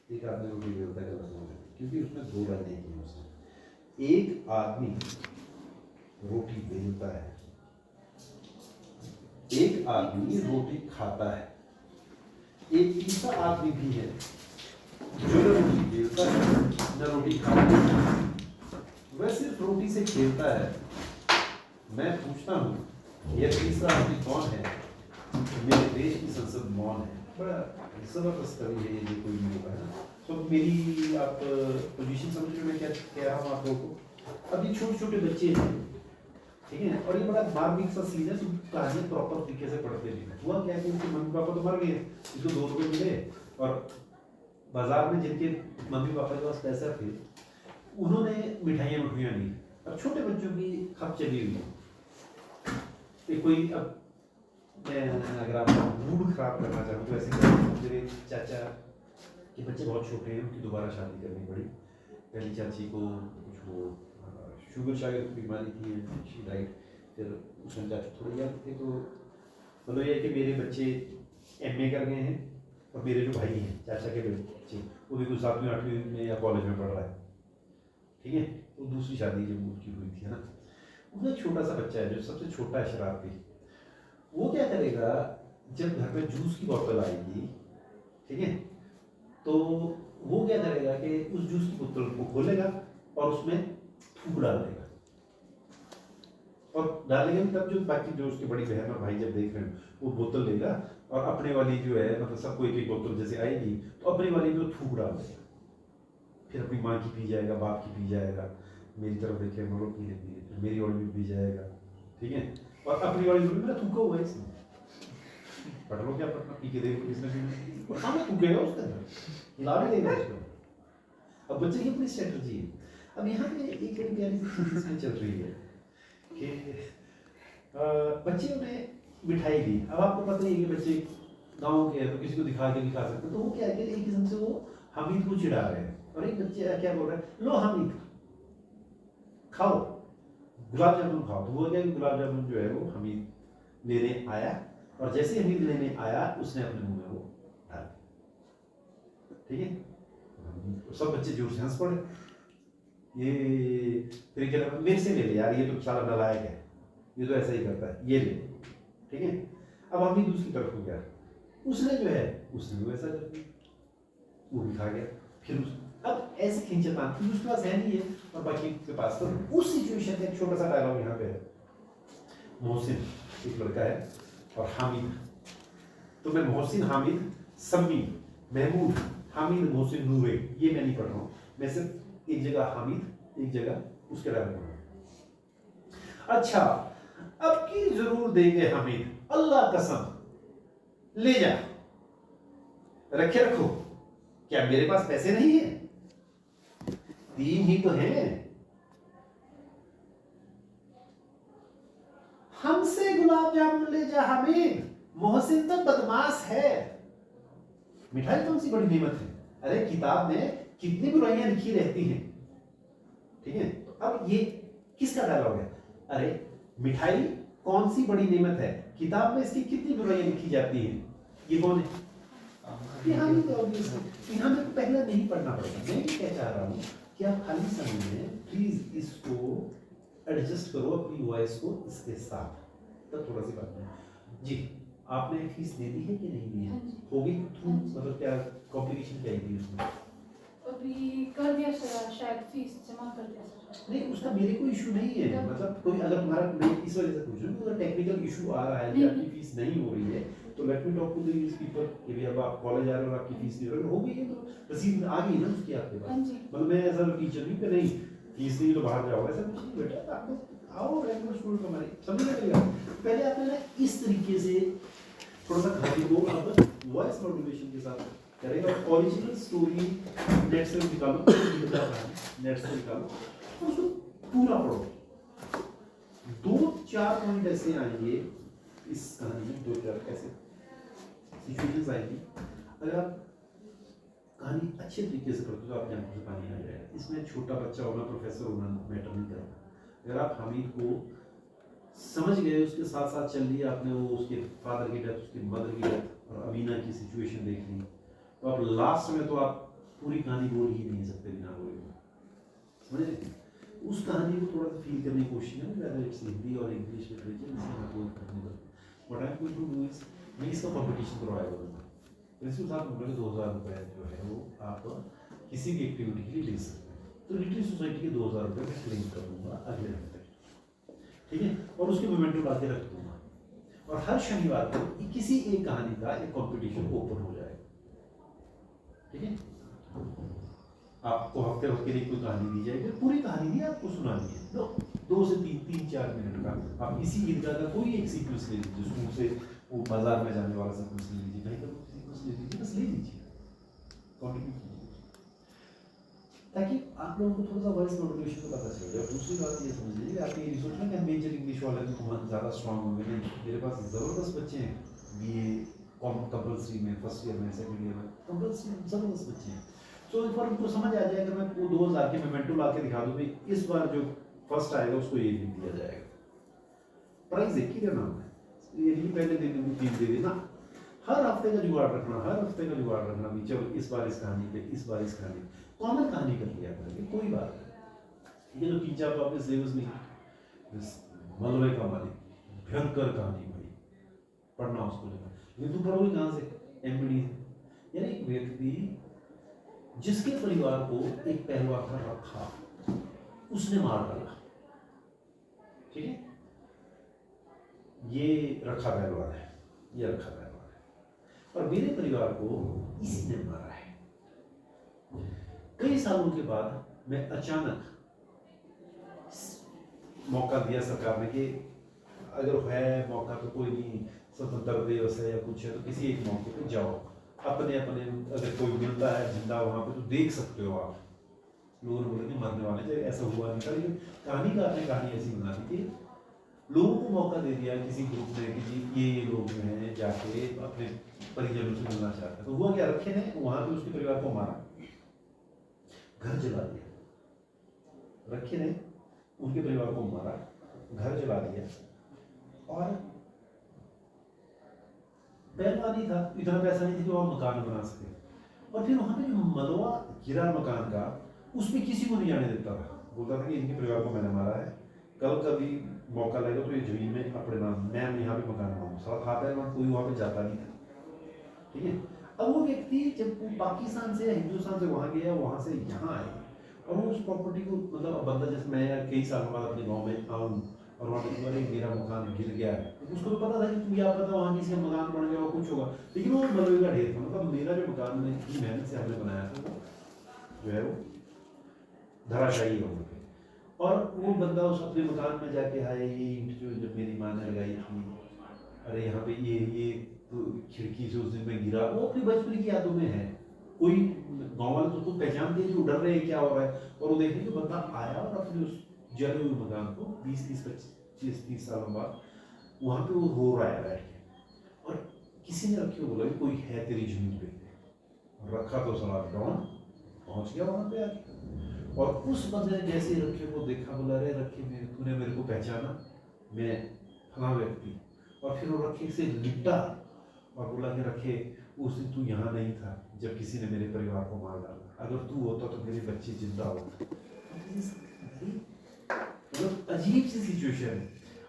एक आदमी रोटी बेलता है गलत है, क्योंकि उसमें दो लाइनें की उसने। एक आदमी रोटी बेलता है, एक आदमी रोटी खाता है, एक तीसरा आदमी भी है जो न रोटी बेलता है न रोटी खाता है, वह सिर्फ रोटी से खेलता है। मैं पूछता हूँ यह तीसरा आदमी कौन है? मेरे देश की संसद मौन है। बड़ा जबरदस्त कवि है ये, कोई नहीं होगा ना। तो मेरी आप पोजीशन समझ रहे हो मैं क्या कह रहा हूँ आप लोगों को। अब ये छोटे छोटे बच्चे हैं, ठीक है, और ये बड़ा मार्मिक सा सीन है, तो कहानी प्रॉपर तरीके से पढ़ते नहीं। हुआ क्या कि उनके मम्मी पापा तो मर गए, इसको 2 रुपये मिले, और बाजार में जिनके मम्मी पापा के पास पैसा थे उन्होंने मिठाइयाँ ली। अब छोटे बच्चों की खप चली हुई, कोई अब मैं अगर आप मूड खराब करना चाहूँ तो ऐसे मेरे चाचा के बच्चे बहुत छोटे हैं, उनकी दोबारा शादी करनी पड़ी। पहली चाची को कुछ वो शुगर शागर की बीमारी थी, शी डाइड। फिर उसमें चाचा थोड़े याद थे, तो मतलब ये है कि मेरे बच्चे MA कर गए हैं, और मेरे जो भाई हैं चाचा के बच्चे वो भी कुछ 7वीं 8वीं में या कॉलेज में पढ़ रहा है, ठीक है। तो दूसरी शादी जब उनकी हुई थी ना, उसमें छोटा सा बच्चा है जो सबसे छोटा है, शरारती। वो क्या करेगा, जब घर पे जूस की बोतल आएगी, ठीक है, तो वो क्या करेगा कि उस जूस की बोतल को खोलेगा और उसमें थूक डाल देगा, और डालेगा तब जो बाकी जो उसके बड़ी बहन और भाई जब देख रहे हैं वो बोतल लेगा और अपने वाली जो है, मतलब सबको एक एक बोतल जैसे आएगी तो अपनी वाली में थूक डाल देगा, फिर अपनी माँ की पी जाएगा, बाप की पी जाएगा, मेरी तरफ देखे मरो पी लेती है, मेरी वाली भी पी जाएगा, ठीक है, और अपनी वाली में मेरा थूका हुआ है इसमें, पढ़ लो क्या पढ़ना, पी के देखो किसने पीना, और सामने थूकेगा उसके अंदर, हिला भी देगा उसको। अब बच्चे की अपनी स्ट्रेटजी है। अब यहाँ पे एक बड़ी प्यारी चीज चल रही है कि बच्चे ने मिठाई दी। अब आपको पता ही है कि बच्चे गाँव के हैं तो किसी को दिखा के दिखा सकते हैं, तो वो क्या है, एक किस्म से वो हामिद को चिढ़ा रहे हैं, और एक बच्चे क्या बोल रहे हैं, लो हामिद खाओ, गुलाब जामुन खाओ। तो वो क्या, गुलाब जामुन जो है वो हमीद लेने आया, और जैसे हमीद लेने आया उसने अपने मुंह में वो डाल, ठीक है। सब बच्चे जोर से हंस पड़े, ये फिर क्या, मेरे से ले ले यार, ये तो साला नालायक है, ये तो ऐसा ही करता है, ये ले, ठीक है। अब हमीद दूसरी तरफ हो गया, उसने जो है उसने वैसा कर दिया, वो भी खा गया। फिर अब ऐसे खिंचतान, फिर उसके पास है नहीं है और बाकी के पास, तो उस सिचुएशन में एक छोटा सा डायलॉग यहाँ पे है। मोहसिन एक लड़का है और हामिद, तो मैं मोहसिन हामिद सम्मी महमूद हामिद मोहसिन नूरे, ये मैं नहीं पढ़ रहा हूँ, मैं सिर्फ एक जगह हामिद एक जगह उसके डायलॉग पढ़ रहा हूँ। अच्छा, अब की जरूर देंगे हामिद, अल्लाह कसम ले जा, रखे रखो, क्या मेरे पास पैसे नहीं है? 3 ही तो हैं, हमसे गुलाब जामुन ले जा हामिद, मोहसिन तो बदमाश है। मिठाई कौन सी बड़ी नेमत है? अरे किताब में कितनी बुराइयां लिखी रहती हैं, ठीक है। अब ये किसका डायलॉग है? अरे मिठाई कौन सी बड़ी नेमत है, किताब में इसकी कितनी बुराइयां लिखी जाती हैं। ये कौन है? यहाँ में तो पहले नहीं पढ़ना पड़ता। मैं क्या चाह रहा हूँ कि आप खाली समय में प्लीज इसको एडजस्ट करो अपनी वॉइस को इसके साथ, तब थोड़ा सी बात है। जी, आपने फीस दे दी है कि नहीं दी है? हो गई थ्रू, मतलब क्या कॉम्प्लिकेशन क्या थी उसमें? अभी कर दिया सर, शायद फीस जमा कर दिया सर। नहीं, उसका मेरे कोई इशू नहीं है, मतलब कोई अगर तुम्हारा, मैं इस वजह से पूछ रहा हूँ, अगर टेक्निकल इशू आ रहा है कि आपकी फीस नहीं हो रही है, तो let me talk to these people कि भी अब आप कॉलेज आ रहे हो और आपकी फीस नहीं हो गई है, तो रसीद आ गई ना उसकी आपके पास। मतलब मैं ऐसा टीचर नहीं कि नहीं फीस नहीं तो बाहर जाओ, ऐसा कुछ नहीं बेटा, आप लोग आओ रेगुलर स्टूडेंट हमारे, समझ में। पहले आपने ना इस तरीके से थोड़ा सा कहानी को आप वॉइस मॉड्यूलेशन के साथ करेगा। ओरिजिनल स्टोरी नेट से निकालो, नेट से निकालो और उसको पूरा पढ़ो। 2-4 पॉइंट ऐसे आएंगे इस कहानी में, 2-4 ऐसे सिचुएशंस आएंगी। अगर आप कहानी अच्छे तरीके से पढ़ते हो तो आपकी आंखों से पानी आ जाएगा। इसमें छोटा बच्चा होना, प्रोफेसर होना मैटर नहीं करता। अगर आप हामिद को समझ गए, उसके साथ साथ चल लिया आपने, वो उसके फादर की डेथ, उसकी मदर की डेथ और अमीना की सिचुएशन देख ली, तो आप लास्ट में तो आप पूरी कहानी बोल ही नहीं सकते बिना बोले, समझे। उस कहानी को थोड़ा सा फील करने की कोशिश करें, वेदर इट्स हिंदी और इंग्लिश लिटरेचर, जिससे मैं बोल करने का what I am going to do is, मैं इसका कंपटीशन करवाया करूँगा। प्रिंसिपल साहब बोले 2000 रुपये जो है वो आप किसी भी एक्टिविटी के लिए दे सकते हैं, तो लिटरेरी सोसाइटी के 2000 रुपये मैं क्लेम कर दूँगा अगले हफ्ते, ठीक है, और उसके मोमेंटो ला के रख दूँगा। और हर शनिवार को किसी एक कहानी का एक कंपटीशन ओपन हो जाएगा, ठीक है। आपको हफ्ते भर के लिए कोई कहानी दी जाएगी, पूरी कहानी नहीं आपको सुनानी है, 2 से 3-4 मिनट का। आप इसी ईदगाह का कोई एक सीक्वेंस ले लीजिए, स्कूल से वो बाजार में जाने वाला सीक्वेंस ले लीजिए, कहीं का सीक्वेंस ले लीजिए, बस ले लीजिए, कंट्रीब्यूट कीजिए, ताकि आप लोगों को थोड़ा सा वॉइस मॉड्यूलेशन का पता चल जाए। दूसरी बात ये समझ लीजिए, आप ये सोच रहे हैं मेजर इंग्लिश वाले तो बहुत ज़्यादा स्ट्रॉन्ग होंगे, नहीं, मेरे पास ज़बरदस्त बच्चे हैं, BA कंपल्सरी में, फर्स्ट ईयर में, सेकंड ईयर में कंपल्सरी ज़बरदस्त बच्चे हैं। तो एक बार उनको समझ आ जाएगा, मैं वो 2000 के मोमेंटो ला के दिखा दूँ भाई, इस बार जो फर्स्ट आएगा उसको ये गिफ्ट दिया जाएगा, प्राइज एक ही नाम है, ये नहीं पहले दिन में 3 दे देना। हर हफ्ते का जुगाड़ रखना, हर हफ्ते का जुगाड़ रखना भी, चलो इस बार इस कहानी पे, इस बार इस कहानी, कॉमन कहानी कर लिया करेंगे, कोई बात नहीं। ये जो 3-4 तो आपने सिलेबस में, मलबे का मालिक, भयंकर कहानी भाई, पढ़ना उसको लेना, लेकिन तुम पढ़ोगे कहाँ से? MBD से। यानी एक व्यक्ति जिसके परिवार को एक पहलवान पर रखा, उसने मार डाला, ठीक है, ये रखा पहलवान है, ये रखा पहलवान है, और मेरे परिवार को इसी ने मारा है। कई सालों के बाद मैं अचानक मौका दिया सरकार ने कि अगर है मौका तो कोई नहीं, स्वतंत्रता दिवस है या कुछ है, तो किसी एक मौके पे जाओ, अपने अपने अगर कोई मिलता है जिंदा वहाँ पे तो देख सकते हो आप। लोगों ने बोले कि मरने वाले थे, ऐसा हुआ नहीं था, लेकिन कहानी का आपने कहानी ऐसी बना दी कि लोगों को मौका दे दिया किसी ग्रुप ने कि जी ये लोग जो हैं जाके अपने परिजनों से मिलना चाहते हैं। तो हुआ क्या, रखे ने वहाँ पे उसके परिवार को मारा, घर जला दिया, रखे ने उनके परिवार को मारा, घर जला दिया, और पहलवानी था, इतना पैसा नहीं था कि वहाँ मकान बना सके, और फिर वहाँ पे जो मलबा गिरा मकान का, उसमें किसी को नहीं जाने देता था, बोलता था कि इनके परिवार को मैंने मारा है, कल कभी मौका लगेगा तो ये जमीन में अपने नाम, मैं यहाँ पे मकान बनाऊंगा। हाँ पहलवान कोई वहाँ पे जाता नहीं था, ठीक है। अब वो व्यक्ति जब पाकिस्तान से या हिंदुस्तान से वहाँ गया, वहाँ से यहाँ आए, और वो उस प्रॉपर्टी को, मतलब बंदा जैसे मैं यार कई सालों बाद अपने गाँव में आऊँ और वहाँ पे तुम्हारे मेरा मकान गिर गया है, तो उसको तो पता था कि तुम क्या पता वहाँ किसी का मकान बन गया और कुछ होगा, लेकिन वो मलबे का ढेर था। मतलब मेरा जो मकान में इतनी मेहनत से हमने बनाया था जो है वो धराशायी हो गया, और वो बंदा उस अपने मकान में जाके आया, ये ईंट जो जब मेरी माँ ने लगाई थी, अरे यहाँ पे ये तो खिड़की से उस दिन में गिरा, वो अपनी बचपन की यादों में है। कोई गाँव वाले तो उसको पहचानते हैं, जो डर रहे हैं क्या हो रहा है, और वो देखने कि बंदा आया और अपने उस जले हुए मकान को 20-30 सालों बाद वहाँ पे वो रो रहा है बैठ के, और किसी ने रखी बोला कि कोई है तेरी जमीन पे, रखा तो साला डॉन पहुँच गया वहाँ पे आके, और उस बंदे ने जैसे ही रखे को देखा, बोला अरे रखे मेरे, तूने मेरे को पहचाना, मैं फला व्यक्ति, और फिर वो रखे से लिपटा और बोला कि रखे उस दिन तू यहाँ नहीं था जब किसी ने मेरे परिवार को मार डाला, अगर तू होता तो मेरे बच्चे जिंदा होते। मतलब अजीब सी सिचुएशन है।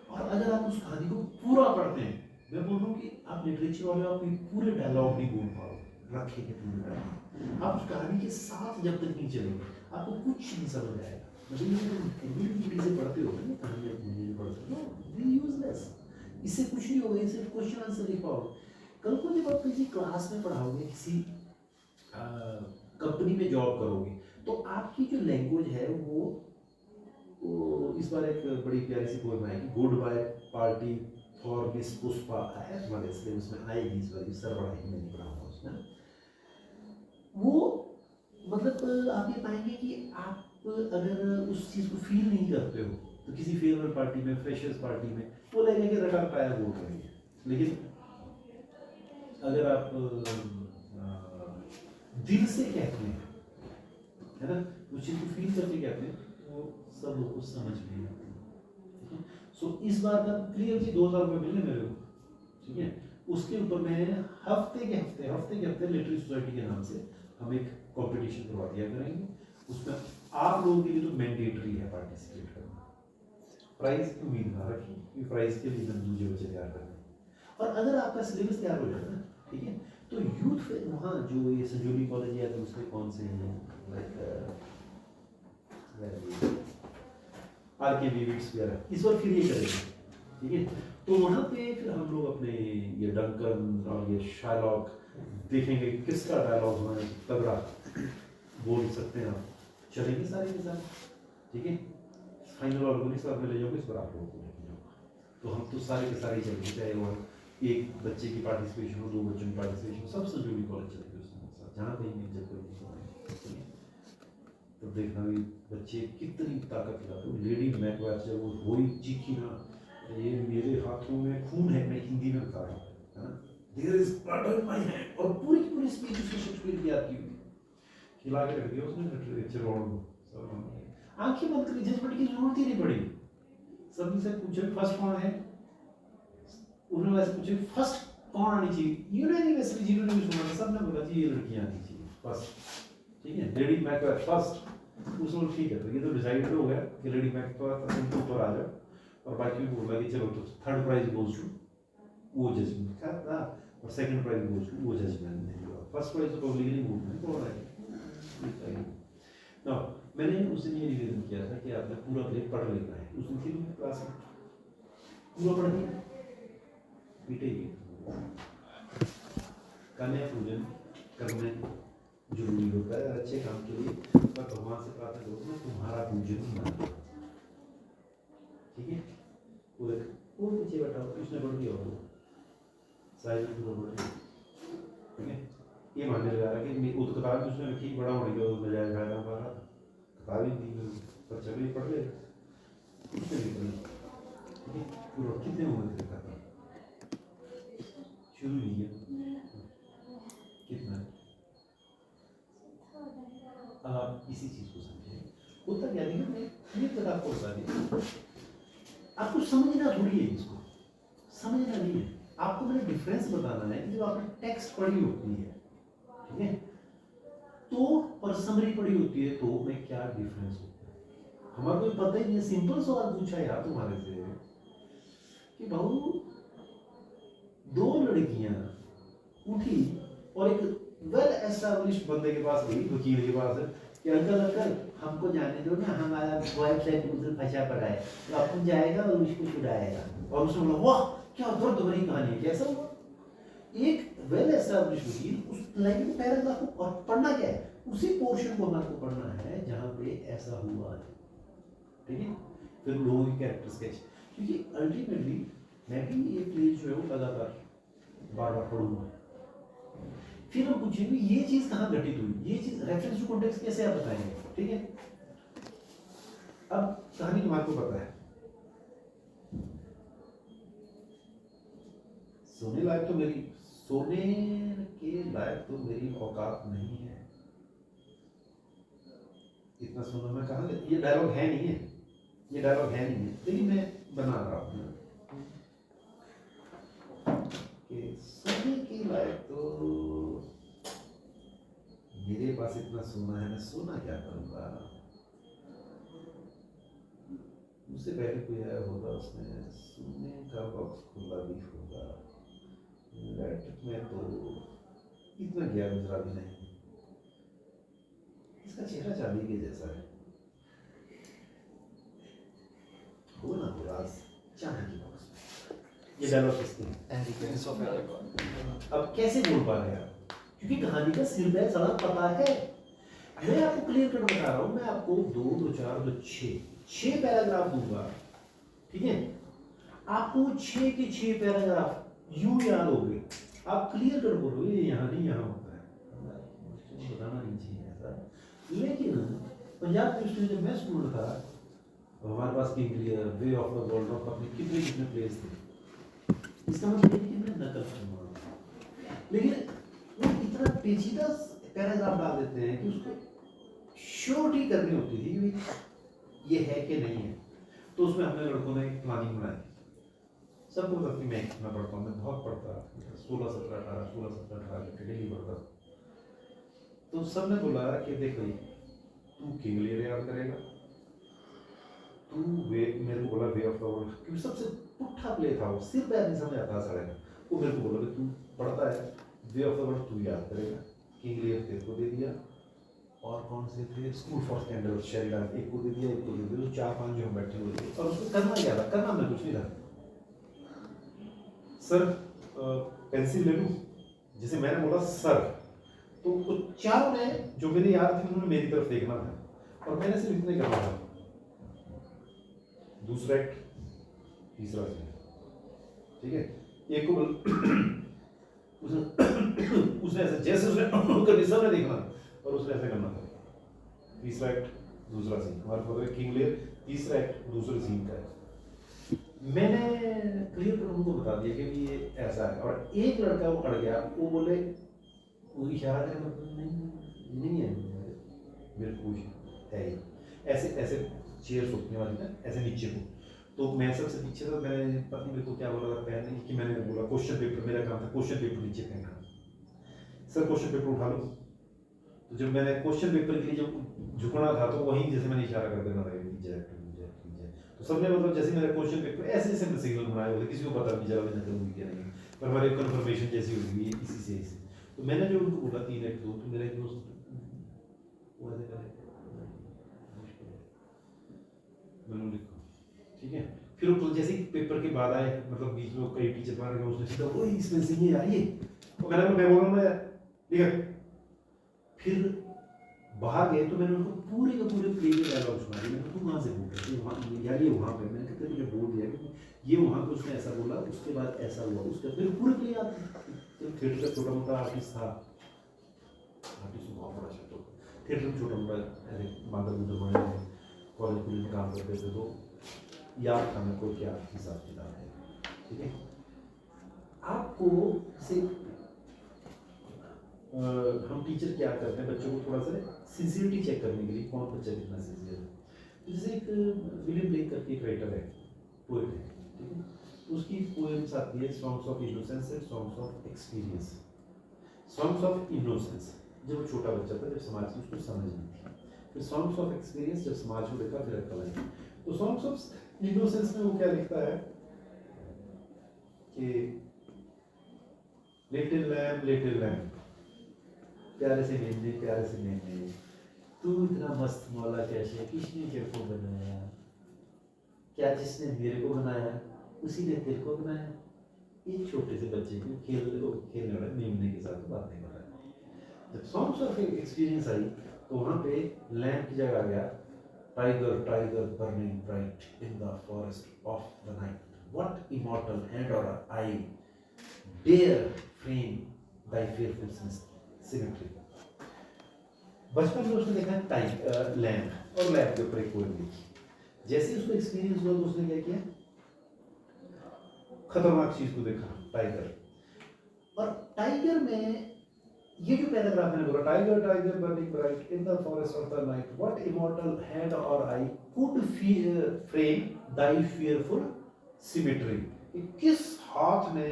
और अगर आप उस कहानी को पूरा पढ़ते हैं, मैं बोल रहा हूँ कि आप लिटरेचर वाले आप पूरे डायलॉग नहीं बोल पाओगे, रखे के पूरे डायलॉग आप उस कहानी के साथ जब तक नहीं चलेंगे आपको कुछ नहीं समझ आएगा। मतलब से पढ़ते हो ना कहानी, मुझे पढ़ते हो यूजलेस, इससे कुछ नहीं होगा, इससे क्वेश्चन आंसर लिख पाओगे। कल को जब आप किसी क्लास में पढ़ाओगे, किसी कंपनी में जॉब करोगे, तो आपकी जो लैंग्वेज है वो इस बार एक बड़ी प्यारी सी पोएम आएगी, good bye party for Miss Pushpa है तुम्हारे सिलेबस में आएगी इस बार, इस सर पढ़ाएंगे, मैंने पढ़ा हुआ उसमें। वो मतलब आप ये पाएंगे कि आप अगर उस चीज़ को फील नहीं करते हो तो किसी फेयरवेल पार्टी में, फ्रेशर्स पार्टी में वो लगेगा कि रटा पाया बोल करेंगे, लेकिन अगर आप दिल से कहते हैं, है ना, उस चीज़ को फील करके कहते हैं, वो सब लोग को समझ में आती है। सो इस बार का क्लियर जी 2000 रुपये मिले मेरे को, ठीक है। उसके ऊपर मैं हफ्ते के हफ्ते लिटरेरी सोसाइटी के नाम से हम एक कंपटीशन करवा दिया करेंगे, उसमें आप लोगों के लिए तो मैंडेटरी है पार्टिसिपेट करना, प्राइज की उम्मीद ना रखें कि प्राइज के लिए दूसरे बच्चे तैयार करना। और अगर आपका सिलेबस तैयार हो जाए ना, ठीक है, तो यूथ वहाँ जो ये संजोली कॉलेज या दूसरे कौन से हैं, RKB विट्स वगैरह, इस बार फिर ये करेंगे, ठीक है। तो वहाँ पे फिर हम लोग अपने ये डंकन और ये शार्लॉक देखेंगे किसका डायलॉग हमारे तगड़ा बोल सकते हैं, आप चलेंगे सारे के साथ, ठीक है। फाइनल ऑर्गेनिक्स में ले जाओगे, इस पर आप लोगों को लेके जाऊँगा, तो हम तो सारे के सारे चलेंगे, चाहे वो एक बच्चे की पार्टिसिपेशन हो, 2 बच्चों की पार्टिसिपेशन, सब संजोली कॉलेज चलेंगे उसमें साथ, जहाँ कहीं भी जब कोई नहीं, तो देखना भी बच्चे कितनी ताकत लगाते हो। लेडी मैकबेथ जब वो वही चीखी ना, ये मेरे हाथों में खून है, मैं हिंदी में बता रहा हूँ, है ना, there is blood on my hand, और पूरी की पूरी स्पीच उसने शेक्सपियर की आती हुई खिला के रख दिया उसने लिटरेचर वालों, आंखें बंद करी, जजमेंट की जरूरत ही नहीं पड़ी। सबने से पूछा फर्स्ट कौन है, उन्होंने वैसे पूछा फर्स्ट कौन आनी चाहिए, यूनानिमसली जिन्होंने भी सुना सबने बोला जी ये लड़कियां आनी चाहिए फर्स्ट, ठीक है। लेडी मैकबेथ फर्स्ट, उसने ठीक है, तो ये तो डिसाइड हो गया कि लेडी मैकबेथ उनके ऊपर आ जाओ, और बाकी भी बोला कि चलो तो थर्ड प्राइज गोज टू वो जजमेंट का, और सेकंड प्राइज गोज टू वो जजमेंट नहीं, फर्स्ट प्राइज तो पब्लिकली मूवमेंट हो रहा है ना। मैंने उस दिन ये निवेदन किया था कि आपने पूरा प्ले पढ़ लेना है, उस दिन थी मेरी क्लास में, पूरा पढ़ दिया, पीटेगी कन्या पूजन करने जरूरी होता है अच्छे काम के लिए, पर भगवान से प्रार्थना करो मैं तुम्हारा पूजन मानता हूँ, ठीक है। वो पीछे बैठा हुआ उसने पढ़ दिया, वो साइज में पूरा पढ़ दिया, ठीक है। ये मानने लगा रहा कि वो तो किताब उसने रखी बड़ा होने का बजाय फायदा पा रहा था, किताब ही नहीं पर चलो ये पढ़ ले, उसने भी पढ़ लिया, ठीक है। पूरा कितने उम्र तक था शुरू नहीं किया, कितना आप इसी चीज को समझें, होता क्या नहीं ये तक आपको बता दिया, आपको समझना थोड़ी है, इसको समझना नहीं है, आपको मैंने डिफरेंस बताना है कि जब आपने टेक्स्ट पढ़ी होती है, ठीक है, तो और समरी पढ़ी होती है, तो में क्या डिफरेंस होता है हमारे को पता ही नहीं है। सिंपल सवाल पूछा यार तुम्हारे से कि भाऊ 2 लड़कियां उठी और एक वेल एस्टैब्लिश्ड बंदे के पास गई, वकील के पास, कि अंकल हमको जाने दो ना, हमारा बॉयफ्रेंड मुझे फंसा पड़ा है, तो अपन जाएगा और उसको छुड़ाएगा, और उसने बोला वाह क्या दर्द भरी कहानी है, कैसा हुआ। एक वेल एस्टैब्लिश्ड वकील उस लाइन में पैराग्राफ को, और पढ़ना क्या है, उसी पोर्शन को हमारे को पढ़ना है जहाँ पे ऐसा हुआ है, ठीक है। फिर लोगों की कैरेक्टर स्केच, क्योंकि अल्टीमेटली मैं भी ये प्लेज जो है वो लगातार बार बार पढ़ूंगा, फिर हम पूछेंगे ये चीज कहाँ घटित हुई, ये चीज रेफरेंस टू कॉन्टेक्स्ट कैसे आप बताएंगे, ठीक है। अब कहानी तुम्हारे को पता है, सोने लायक तो मेरी सोने के लायक तो मेरी औकात नहीं है। इतना सोना मैं कहाँ ले, ये डायलॉग है नहीं है, ये डायलॉग है नहीं है, लेकिन मैं बना रहा हूँ कि सोने के लायक तो मेरे पास इतना सोना है, मैं सोना क्या करूँगा। मुझसे पहले कोई आया होगा, उसने सोने का बॉक्स खुला भी होगा, लैपटॉप में तो इतना गया गुजरा भी नहीं। इसका चेहरा चांदी के जैसा है, हो ना उदास चांदी की बॉक्स में। ये डायलॉग किसके हैं? अब कैसे बोल पा रहे हैं आप? क्योंकि कहानी का सिर पैर सड़क पता है। मैं आपको क्लियर कट बता रहा हूँ, मैं आपको 2 2 4 2 6 पैराग्राफ दूंगा, ठीक है? आपको 6 के 6 पैराग्राफ यूं याद हो गए, आप क्लियर कर बोलोगे ये यहाँ नहीं यहाँ होता है, मुझे बताना नहीं चाहिए ऐसा। लेकिन पंजाब यूनिवर्सिटी जब मैं स्टूडेंट था, हमारे पास King Lear, way of the world of अपने कितने कितने प्लेस थे। इसका मतलब ये कि मैं नकल करूँगा, लेकिन वो इतना पेचीदा पैराग्राफ डाल देते हैं कि उसको श्योरिटी करनी होती थी कि ये है कि नहीं है। तो उसमें हमने लड़कों ने एक प्लानिंग बनाई। सबको पता कि मैं कितना पढ़ता हूँ, मैं बहुत पढ़ता, 16 17 18 16 17 18 डेली पढ़ता। तो सबने बोला कि देख भाई, तू किंग लियर याद करेगा, तू वे, मेरे को बोला वे ऑफ द वर्ल्ड, क्योंकि सबसे पुट्ठा प्ले था वो, सिर पैर नहीं समझ आता सारे का। वो मेरे को बोला कि तू पढ़ता है, वे ऑफ द वर्ल्ड तू याद करेगा, किंग लियर तेरे को दे दिया, और कौन से थे, स्कूल फॉर स्टैंडर्ड शेरिडान एक को दे दिया, एक को दे दिया, 4-5 जो हम बैठे हुए थे। और उसको करना क्या था? करना मैं कुछ नहीं था। सर पेंसिल ले लूं, जैसे मैंने बोला सर, तो वो चारों ने जो मेरे यार थे उन्होंने मेरी तरफ देखना था, और मैंने सिर्फ इतना करना था, दूसरा एक्ट तीसरा सीन, ठीक है? एक को उसने ऐसे जैसे उसने करनी सबने देखना, और उसने ऐसे करना था, तीसरा एक्ट दूसरा सीन। हमारे पता किंग लियर तीसरा एक्ट दूसरे सीन का है। मैंने क्लियर कर उनको बता दिया कि ये ऐसा है, और एक लड़का वो अड़ गया, वो बोले, वो इशारा करे मतलब नहीं है मेरे कुछ है, ऐसे ऐसे चेयर उठने वाली ना, ऐसे नीचे को। तो मैं सबसे पीछे था, मैंने पत्नी मेरे को क्या बोला था पहनने की, मैंने बोला क्वेश्चन पेपर, मेरा काम था क्वेश्चन पेपर नीचे फेंकना। सर क्वेश्चन पेपर उठा लो। तो जब मैंने क्वेश्चन पेपर के लिए जब झुकना था, तो वहीं जैसे मैंने इशारा कर देना था, तो सबने मतलब जैसे मेरा क्वेश्चन पेपर ऐसे ऐसे सिग्नल बनाए हुए, किसी को पता नहीं चला मैंने करूँगी क्या नहीं, पर हमारे कन्फर्मेशन जैसी होगी इसी से इसी। तो मैंने जो उनको बोला 3 एक्ट 2, तो मेरा एक दोस्त वो ऐसे करे, मैंने लिखा, ठीक है? फिर वो जैसे पेपर के बाद आए, मतलब बीच में कई टीचर मार गए, उसने सीधा वो इसमें से ये आ रही है, तो मैं बोल रहा हूँ ठीक है। फिर बाहर गए तो मैंने उनको पूरे का पूरे प्ले के डायलॉग सुना दिए। मैंने तू वहाँ से बोल रहे वहाँ यार, ये वहाँ पे मैंने कहते मुझे बोल दिया कि ये वहाँ पे उसने ऐसा बोला, उसके बाद ऐसा हुआ, उसका फिर पूरे प्ले याद। तो थिएटर का छोटा मोटा आर्टिस्ट था, आर्टिस्ट बहुत बड़ा शब्द होता, थिएटर में छोटा मोटा ऐसे माता बुद्ध बने कॉलेज पुलिस में काम करते थे, तो याद था मेरे को क्या हिसाब किताब है, ठीक है? आपको से हम टीचर क्या करते हैं, बच्चों को थोड़ा सा सिंसियरिटी चेक करने के लिए, कौन बच्चा कितना सिंसियर है। जैसे एक विलियम ब्लेक करके एक राइटर है, पोएट है, ठीक है? उसकी पोएम्स आती है songs of innocence and songs of experience. Songs of innocence जब वो छोटा बच्चा था, जब समाज की उसको समझ नहीं थी, फिर सॉन्ग्स ऑफ एक्सपीरियंस जब समाज को देखा, फिर अक्ल आई। तो सॉन्ग्स ऑफ इनोसेंस में वो क्या लिखता है कि लिटिल लैम्ब, प्यारे से मेमने, प्यारे से मेमने, तू इतना मस्त मौला कैसे, किसने तेरे को बनाया, क्या जिसने मेरे को बनाया उसी ने तेरे को बनाया। ये छोटे से बच्चे को खेलने वाले मेमने के साथ बात नहीं कर रहा है। जब सॉन्ग्स ऑफ एक्सपीरियंस आई, तो वहाँ पे लैम्प की जगह आ गया tiger, tiger burning bright in the forest of the night, what immortal hand or eye dare frame by fearful symmetry. बचपन में उसने देखा लैम्प, और लैम्प के ऊपर एक पोएम लिखी। जैसे उसको एक्सपीरियंस हुआ, तो उसने क्या किया, खतरनाक चीज को देखा टाइगर, और टाइगर में ये जो पैराग्राफ मैंने बोला, tiger tiger burning bright in the forest of the night, what immortal hand or eye could frame thy fearful symmetry. किस हाथ ने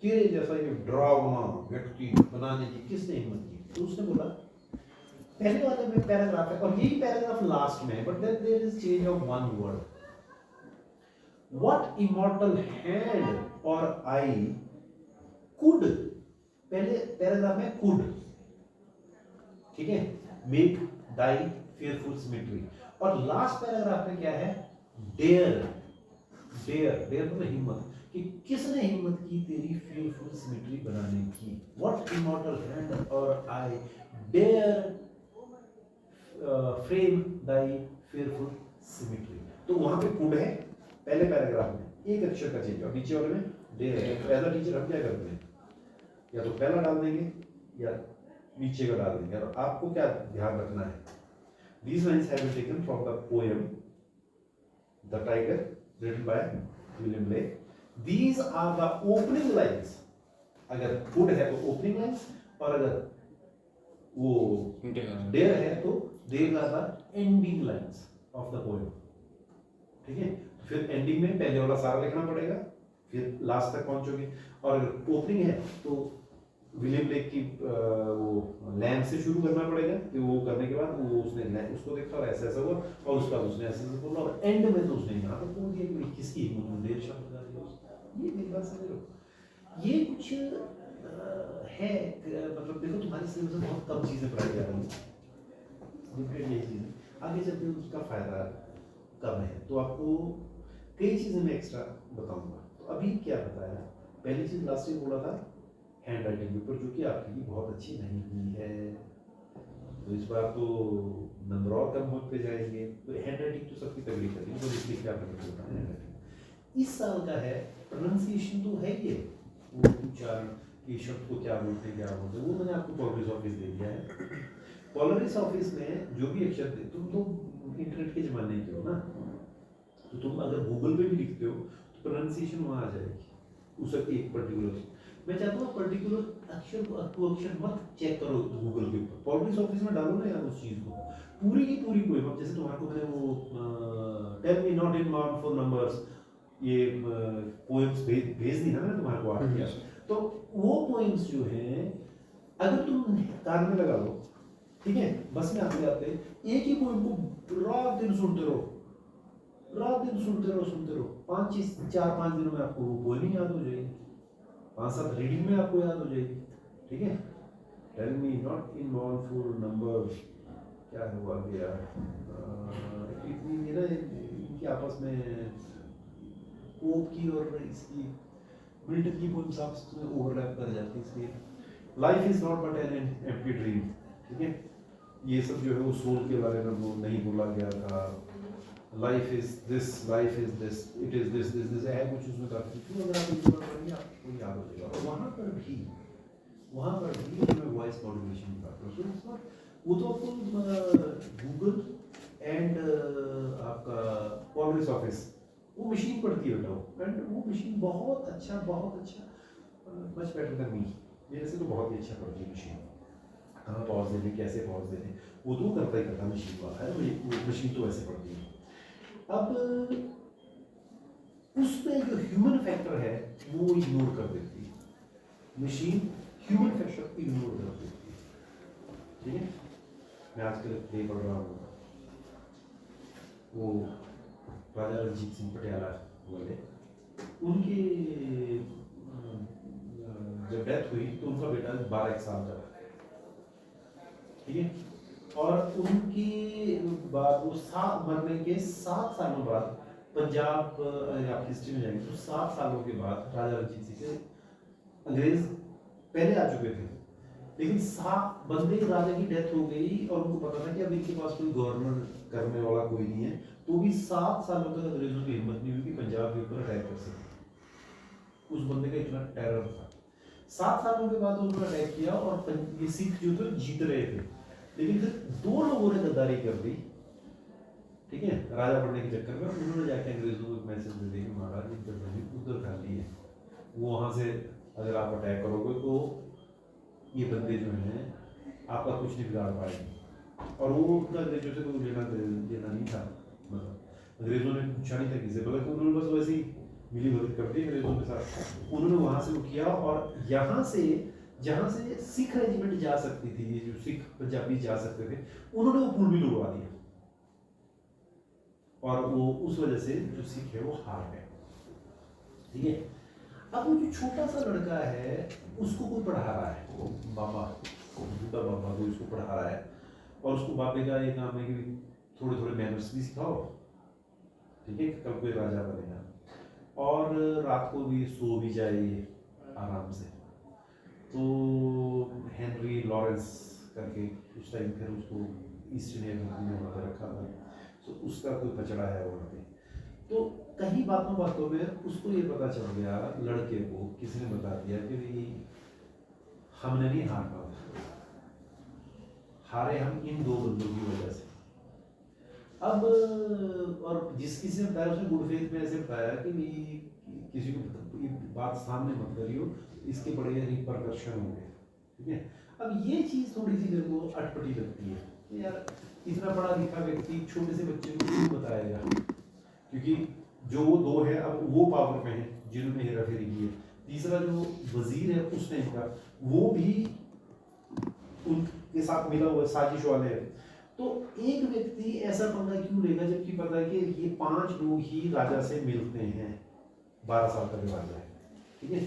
तेरे जैसा ये डरावना व्यक्ति बनाने की किसने हिम्मत की? तो उसने बोला, पहले वाले में पैराग्राफ है और यही पैराग्राफ लास्ट में है, but then there is change of one word. What immortal hand or eye could, पहले पैराग्राफ में कुड, ठीक है, मेक दाई फियरफुल सिमेट्री, और लास्ट पैराग्राफ में क्या है? डेयर, डेयर मतलब हिम्मत, कि किसने हिम्मत की तेरी फियरफुल सिमेट्री बनाने की। What immortal hand or eye dare frame thy fearful symmetry. तो वहां पे कुड है पहले पैराग्राफ में, एक अक्षर का चेंज, और नीचे वाले में डेयर है। एज अ टीचर हम क्या करते हैं, या तो पहला डाल देंगे या नीचे का डाल देंगे। और आपको क्या ध्यान रखना है, these lines have been taken from the poem The Tiger written by William Blake. These are the opening lines. अगर could है तो opening lines, और अगर वो dare है तो these are the ending lines of the poem. ठीक है, फिर एंडिंग में पहले वाला सारा लिखना पड़ेगा, फिर लास्ट तक पहुंचोगे। और अगर ओपनिंग है तो विलियम ब्लेक की वो लैम्प से शुरू करना पड़ेगा, कि वो करने के बाद वो उसने उसको देखा और ऐसा ऐसा हुआ, और उसका उसने ऐसे ऐसे बोला, और एंड में तो उसने यहाँ पर बोल दिया कि किसकी हिम्मत देर शाम बता दी। ये मेरी बात समझ लो, ये कुछ है, मतलब देखो तुम्हारे सिलेबस में बहुत कम चीज़ें पढ़ाई जा रही हैं, यही चीज़ें आगे चलते हैं उसका फायदा कम है, तो आपको कई चीज़ें मैं एक्स्ट्रा बताऊंगा। तो अभी क्या बताया, पहली चीज़ लास्ट में बोला था हैंड राइटिंग पेपर, जो कि आपकी बहुत अच्छी नहीं हुई है, तो इस बार तो नंबर और कम होते जाएंगे। तो हैंड राइटिंग तो सबकी तगड़ी करनी है, तो इसलिए क्या करना है, हैंड राइटिंग इस साल का है। प्रोनाउंसिएशन तो है ये, वो उच्चारण कि शब्द को क्या बोलते हैं, क्या बोलते हैं, वो मैंने आपको पॉलरिस ऑफिस दे दिया है। पॉलरिस ऑफिस में जो भी अक्षर थे, तुम तो इंटरनेट के ज़माने के हो ना, तो तुम अगर गूगल पे भी लिखते हो तो प्रोनाउंसिएशन वहाँ आ जाएगी उस एक पर्टिकुलर। मैं चाहता हूँ पर्टिकुलर अक्षर को अक्षर मत चेक करो गूगल के ऊपर, पॉलरिस ऑफिस में डालो ना यार उस चीज़ को, पूरी की पूरी पोएम। अब जैसे तुम्हारे को मैंने वो tell me not in mournful numbers, ये पोएम्स भेज दी ना मैंने तुम्हारे को आठ किया, तो वो पोएम्स जो हैं अगर तुम कान में लगा लो, ठीक है, बस में आते आते एक ही पोएम को रात दिन सुनते रहो, रात दिन सुनते रहो, 4-5 दिनों में आपको वो पोएम ही याद हो जाएगी, 5-7 रीडिंग में आपको याद हो जाएगी। ठीक है, tell me not in mournful numbers, क्या हुआ गया, इतनी ना इनकी आपस में पोप की और इसकी मिल्टन की पोएम्स आपस में ओवरलैप कर जाती है, इसलिए life is not but an empty dream. ठीक है, ये सब जो है वो सोल के बारे में वो नहीं बोला गया था, life is this, it is this है कुछ उसमें काफी, तो अगर आप एक बार पढ़ेंगे आपको याद हो जाएगा। और वहाँ पर भी मैं वॉइस मॉड्यूलेशन की बात करूँ, वो तो आपको गूगल एंड आपका पॉलरिस ऑफिस वो मशीन पढ़ती है बेटा, एंड वो मशीन बहुत अच्छा मच बेटर देन मी, मेरे से तो बहुत ही अच्छा पढ़ती है मशीन, कहाँ पॉज देने, कैसे पॉज देने, वो तो करता ही करता मशीन वाला है, वो मशीन तो वैसे पढ़ती है। अब उसमें जो ह्यूमन फैक्टर है वो इग्नोर कर देती है, मशीन ह्यूमन फैक्टर इग्नोर कर देती है। ठीक है, मैं आजकल प्ले पढ़ रहा हूँ, वो राजा रणजीत सिंह पटियाला वाले, उनकी जब डेथ हुई तो उनका बेटा 12 साल का, ठीक है, और उनकी बाद वो मरने के 7 सालों बाद पंजाब आप हिस्ट्री में जाएंगे तो 7 सालों के बाद राजा रणजीत सिंह के अंग्रेज पहले आ चुके थे, लेकिन 7 बंदे राजा की डेथ हो गई और उनको पता था कि अब इनके पास कोई गवर्नर करने वाला कोई नहीं है, तो भी 7 सालों तक अंग्रेजों की हिम्मत नहीं हुई कि पंजाब के ऊपर अटैक कर सके। उस बंदे का इतना टेरर था। 7 सालों के बाद उन्होंने अटैक किया और ये सिख जो थे जीत रहे थे, लेकिन फिर 2 लोगों ने गद्दारी कर दी, ठीक है, राजा बनने के चक्कर में। उन्होंने जाके अंग्रेजों को एक मैसेज दे दिया कि महाराज इधर खाली है, वो वहाँ से अगर आप अटैक करोगे तो ये बंदे जो हैं आपका कुछ नहीं बिगाड़ पाएंगे। और वो उनका अंग्रेजों से कोई लेना नहीं था, मतलब अंग्रेजों ने पूछा नहीं था किसी, बल्कि उन्होंने बस वैसे ही मिली भगत कर दी अंग्रेजों के साथ। उन्होंने वहाँ से वो किया, और यहाँ से जहाँ से सिख रेजिमेंट जा सकती थी, ये जो सिख पंजाबी जा सकते थे, उन्होंने वो पुल भी उड़वा दिया, और वो उस वजह से जो सिख है वो हार गए। ठीक है, अब वो जो छोटा सा लड़का है उसको कोई पढ़ा रहा है, वो बाबा बूढ़ा बाबा को उसको पढ़ा रहा है, और उसको बाबे का ये काम है कि थोड़े थोड़े मैनर्स भी सिखाओ, ठीक है, कल कोई राजा बनेगा, और रात को भी सो भी जाए आराम से। तो हेनरी लॉरेंस करके उस टाइम फिर उसको ईस्ट इंडिया कंपनी ने वहाँ पे रखा था, तो उसका कोई पचड़ा है वहाँ पे। तो कई बातों में उसको ये पता चल गया, लड़के को किसी ने बता दिया कि भाई हमने नहीं हारना, हारे हम इन दो बंदों की वजह से। अब और जिस किसी ने बताया उसने गुड फेथ में ऐसे बताया कि भाई किसी को ये बात सामने मत करियो, इसके बड़े रिपरकशन होंगे। ठीक है, अब ये चीज़ थोड़ी सी मेरे को अटपटी लगती है कि यार इतना बड़ा लिखा व्यक्ति छोटे से बच्चे को क्यों बताएगा, क्योंकि जो वो दो है अब वो पावर में है जिन्होंने हेरा फेरी की है। तीसरा जो वजीर है उस टाइम का वो भी उनके साथ मिला हुआ साजिश वाले है। तो एक व्यक्ति ऐसा पंगा क्यों लेगा जबकि पता है कि ये 5 लोग ही राजा से मिलते हैं, 12 साल का रिवाज है। ठीक है,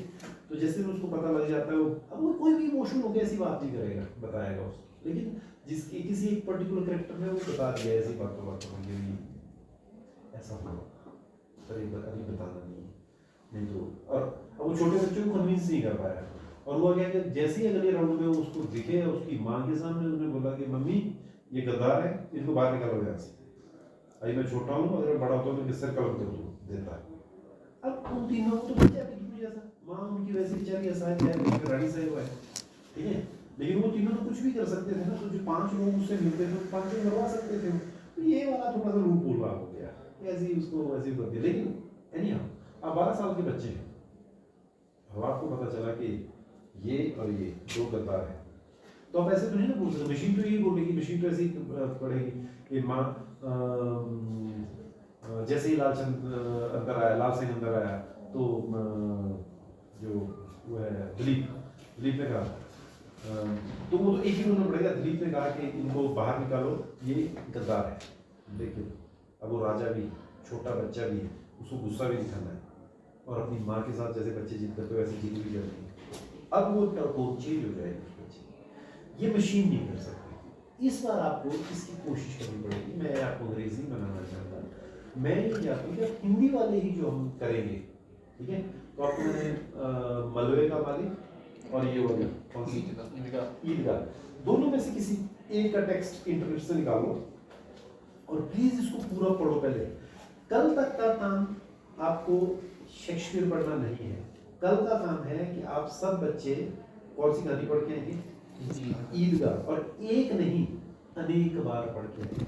तो जैसे भी उसको पता लग जाता है अब वो कोई भी इमोशन हो गया ऐसी बात नहीं करेगा, बताएगा उसको, लेकिन जिसकी किसी एक पर्टिकुलर कैरेक्टर में वो बता दिया ऐसी बातों ये भी ऐसा हुआ, पर ये अभी बताना नहीं तो। और अब वो छोटे बच्चों को कन्विंस नहीं कर पाया, और हुआ क्या कि जैसे ही अगले राउंड में उसको दिखे उसकी माँ के सामने, उसने बोला कि मम्मी ये गद्दार है, इनको बाहर निकालो यहाँ से, अभी मैं छोटा हूँ, अगर बड़ा होता हूँ तो किससे कलम देता है। अब उन तीनों को तो बच्चा भी जैसा, माँ उनकी वैसे बेचारी ऐसा है, रानी साहब है, ठीक है, लेकिन वो तीनों तो कुछ भी कर सकते थे ना, तो जो 5 लोग उससे मिलते थे 5 लोग मरवा सकते थे। तो ये वाला थोड़ा सा रूप बोल रहा हो गया, ऐसे ही उसको वैसे ही कर दिया। लेकिन एनी हाउ अब 12 साल के बच्चे हैं, अब आपको पता चला कि ये और ये 2 गद्दार हैं, तो आप ऐसे तो नहीं ना पूछ सकते, मशीन तो यही बोलेगी, मशीन तो ऐसे ही पढ़ेगी कि माँ जैसे ही लालचंद अंदर आया, लाल सिंह अंदर आया, तो जो वो है दिलीप ने कहा, तो वो तो एक ही उन्होंने पड़ेगा, दिलीप ने कहा कि इनको बाहर निकालो, ये गद्दार है। देखिए अब वो राजा भी छोटा बच्चा भी है, उसको गुस्सा भी दिखाना है, और अपनी माँ के साथ जैसे बच्चे जिद करते हो वैसे जिद भी करते हैं। अब वो चेंज हो जाएगी उस बच्चे, ये मशीन नहीं कर सकती। इस बार आपको इसकी कोशिश करनी पड़ेगी। मैं आपको अंग्रेजी बनाना चाहता हूँ, मैं ये चाहता हूँ कि हिंदी वाले ही जो हम करेंगे, ठीक है, तो आपको मैंने मलबे का मालिक और ये वाली कौन सी ईदगाह, दोनों में से किसी एक का टेक्स्ट इंटरनेट से निकालो और प्लीज इसको पूरा पढ़ो। पहले कल तक का काम आपको शेक्सपियर पढ़ना नहीं है, कल का काम है कि आप सब बच्चे कौन सी कहानी पढ़ के आएंगे, ईदगाह, और एक नहीं अनेक बार पढ़ के आएंगे,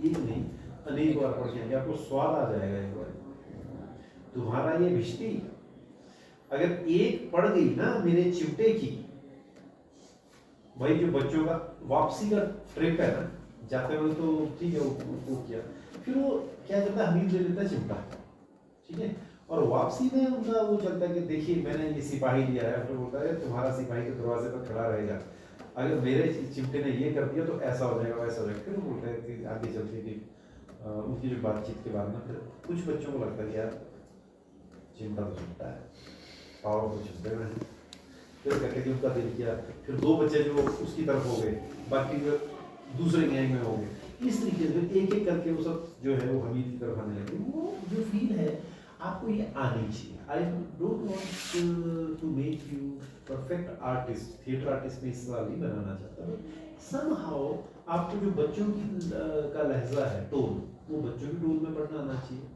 एक नहीं अनेक बार पढ़ के आएंगे, आपको स्वाद आ जाएगा। एक बार तुम्हारा ये भिश्ती अगर एक पड़ गई ना मेरे चिमटे की, वही जो बच्चों का वापसी का ट्रिप है ना, जाते हुए तो ठीक है वो किया, फिर वो क्या करता है हमीद ले लेता है चिमटा, ठीक है, और वापसी में उनका वो चलता है कि देखिए मैंने ये सिपाही लिया है, फिर बोलता है तुम्हारा सिपाही के दरवाजे पर खड़ा रहेगा, अगर मेरे चिमटे ने ये कर दिया तो ऐसा हो जाएगा वैसा हो जाएगा। फिर वो बोलता है कि आगे चलते कि उनकी जो बातचीत के बाद में फिर कुछ बच्चों को लगता है कि यार चिमटा तो चिमटा है, पावर तो चिमटे में है, फिर कहते कि उनका दिल किया, फिर 2 बच्चे जो उसकी तरफ हो गए, बाकी जो दूसरे गैंग में हो गए, इस तरीके से एक एक करके वो सब जो है वो हमीद की तरफ आने लगे। वो जो फील है आपको ये आनी चाहिए। I don't want to make you perfect artist, theatre artist में इस साल ही बनाना चाहता हूँ। समहाउ आपको जो बच्चों की का लहजा है, टोन, वो बच्चों की टोन में पढ़ना आना चाहिए,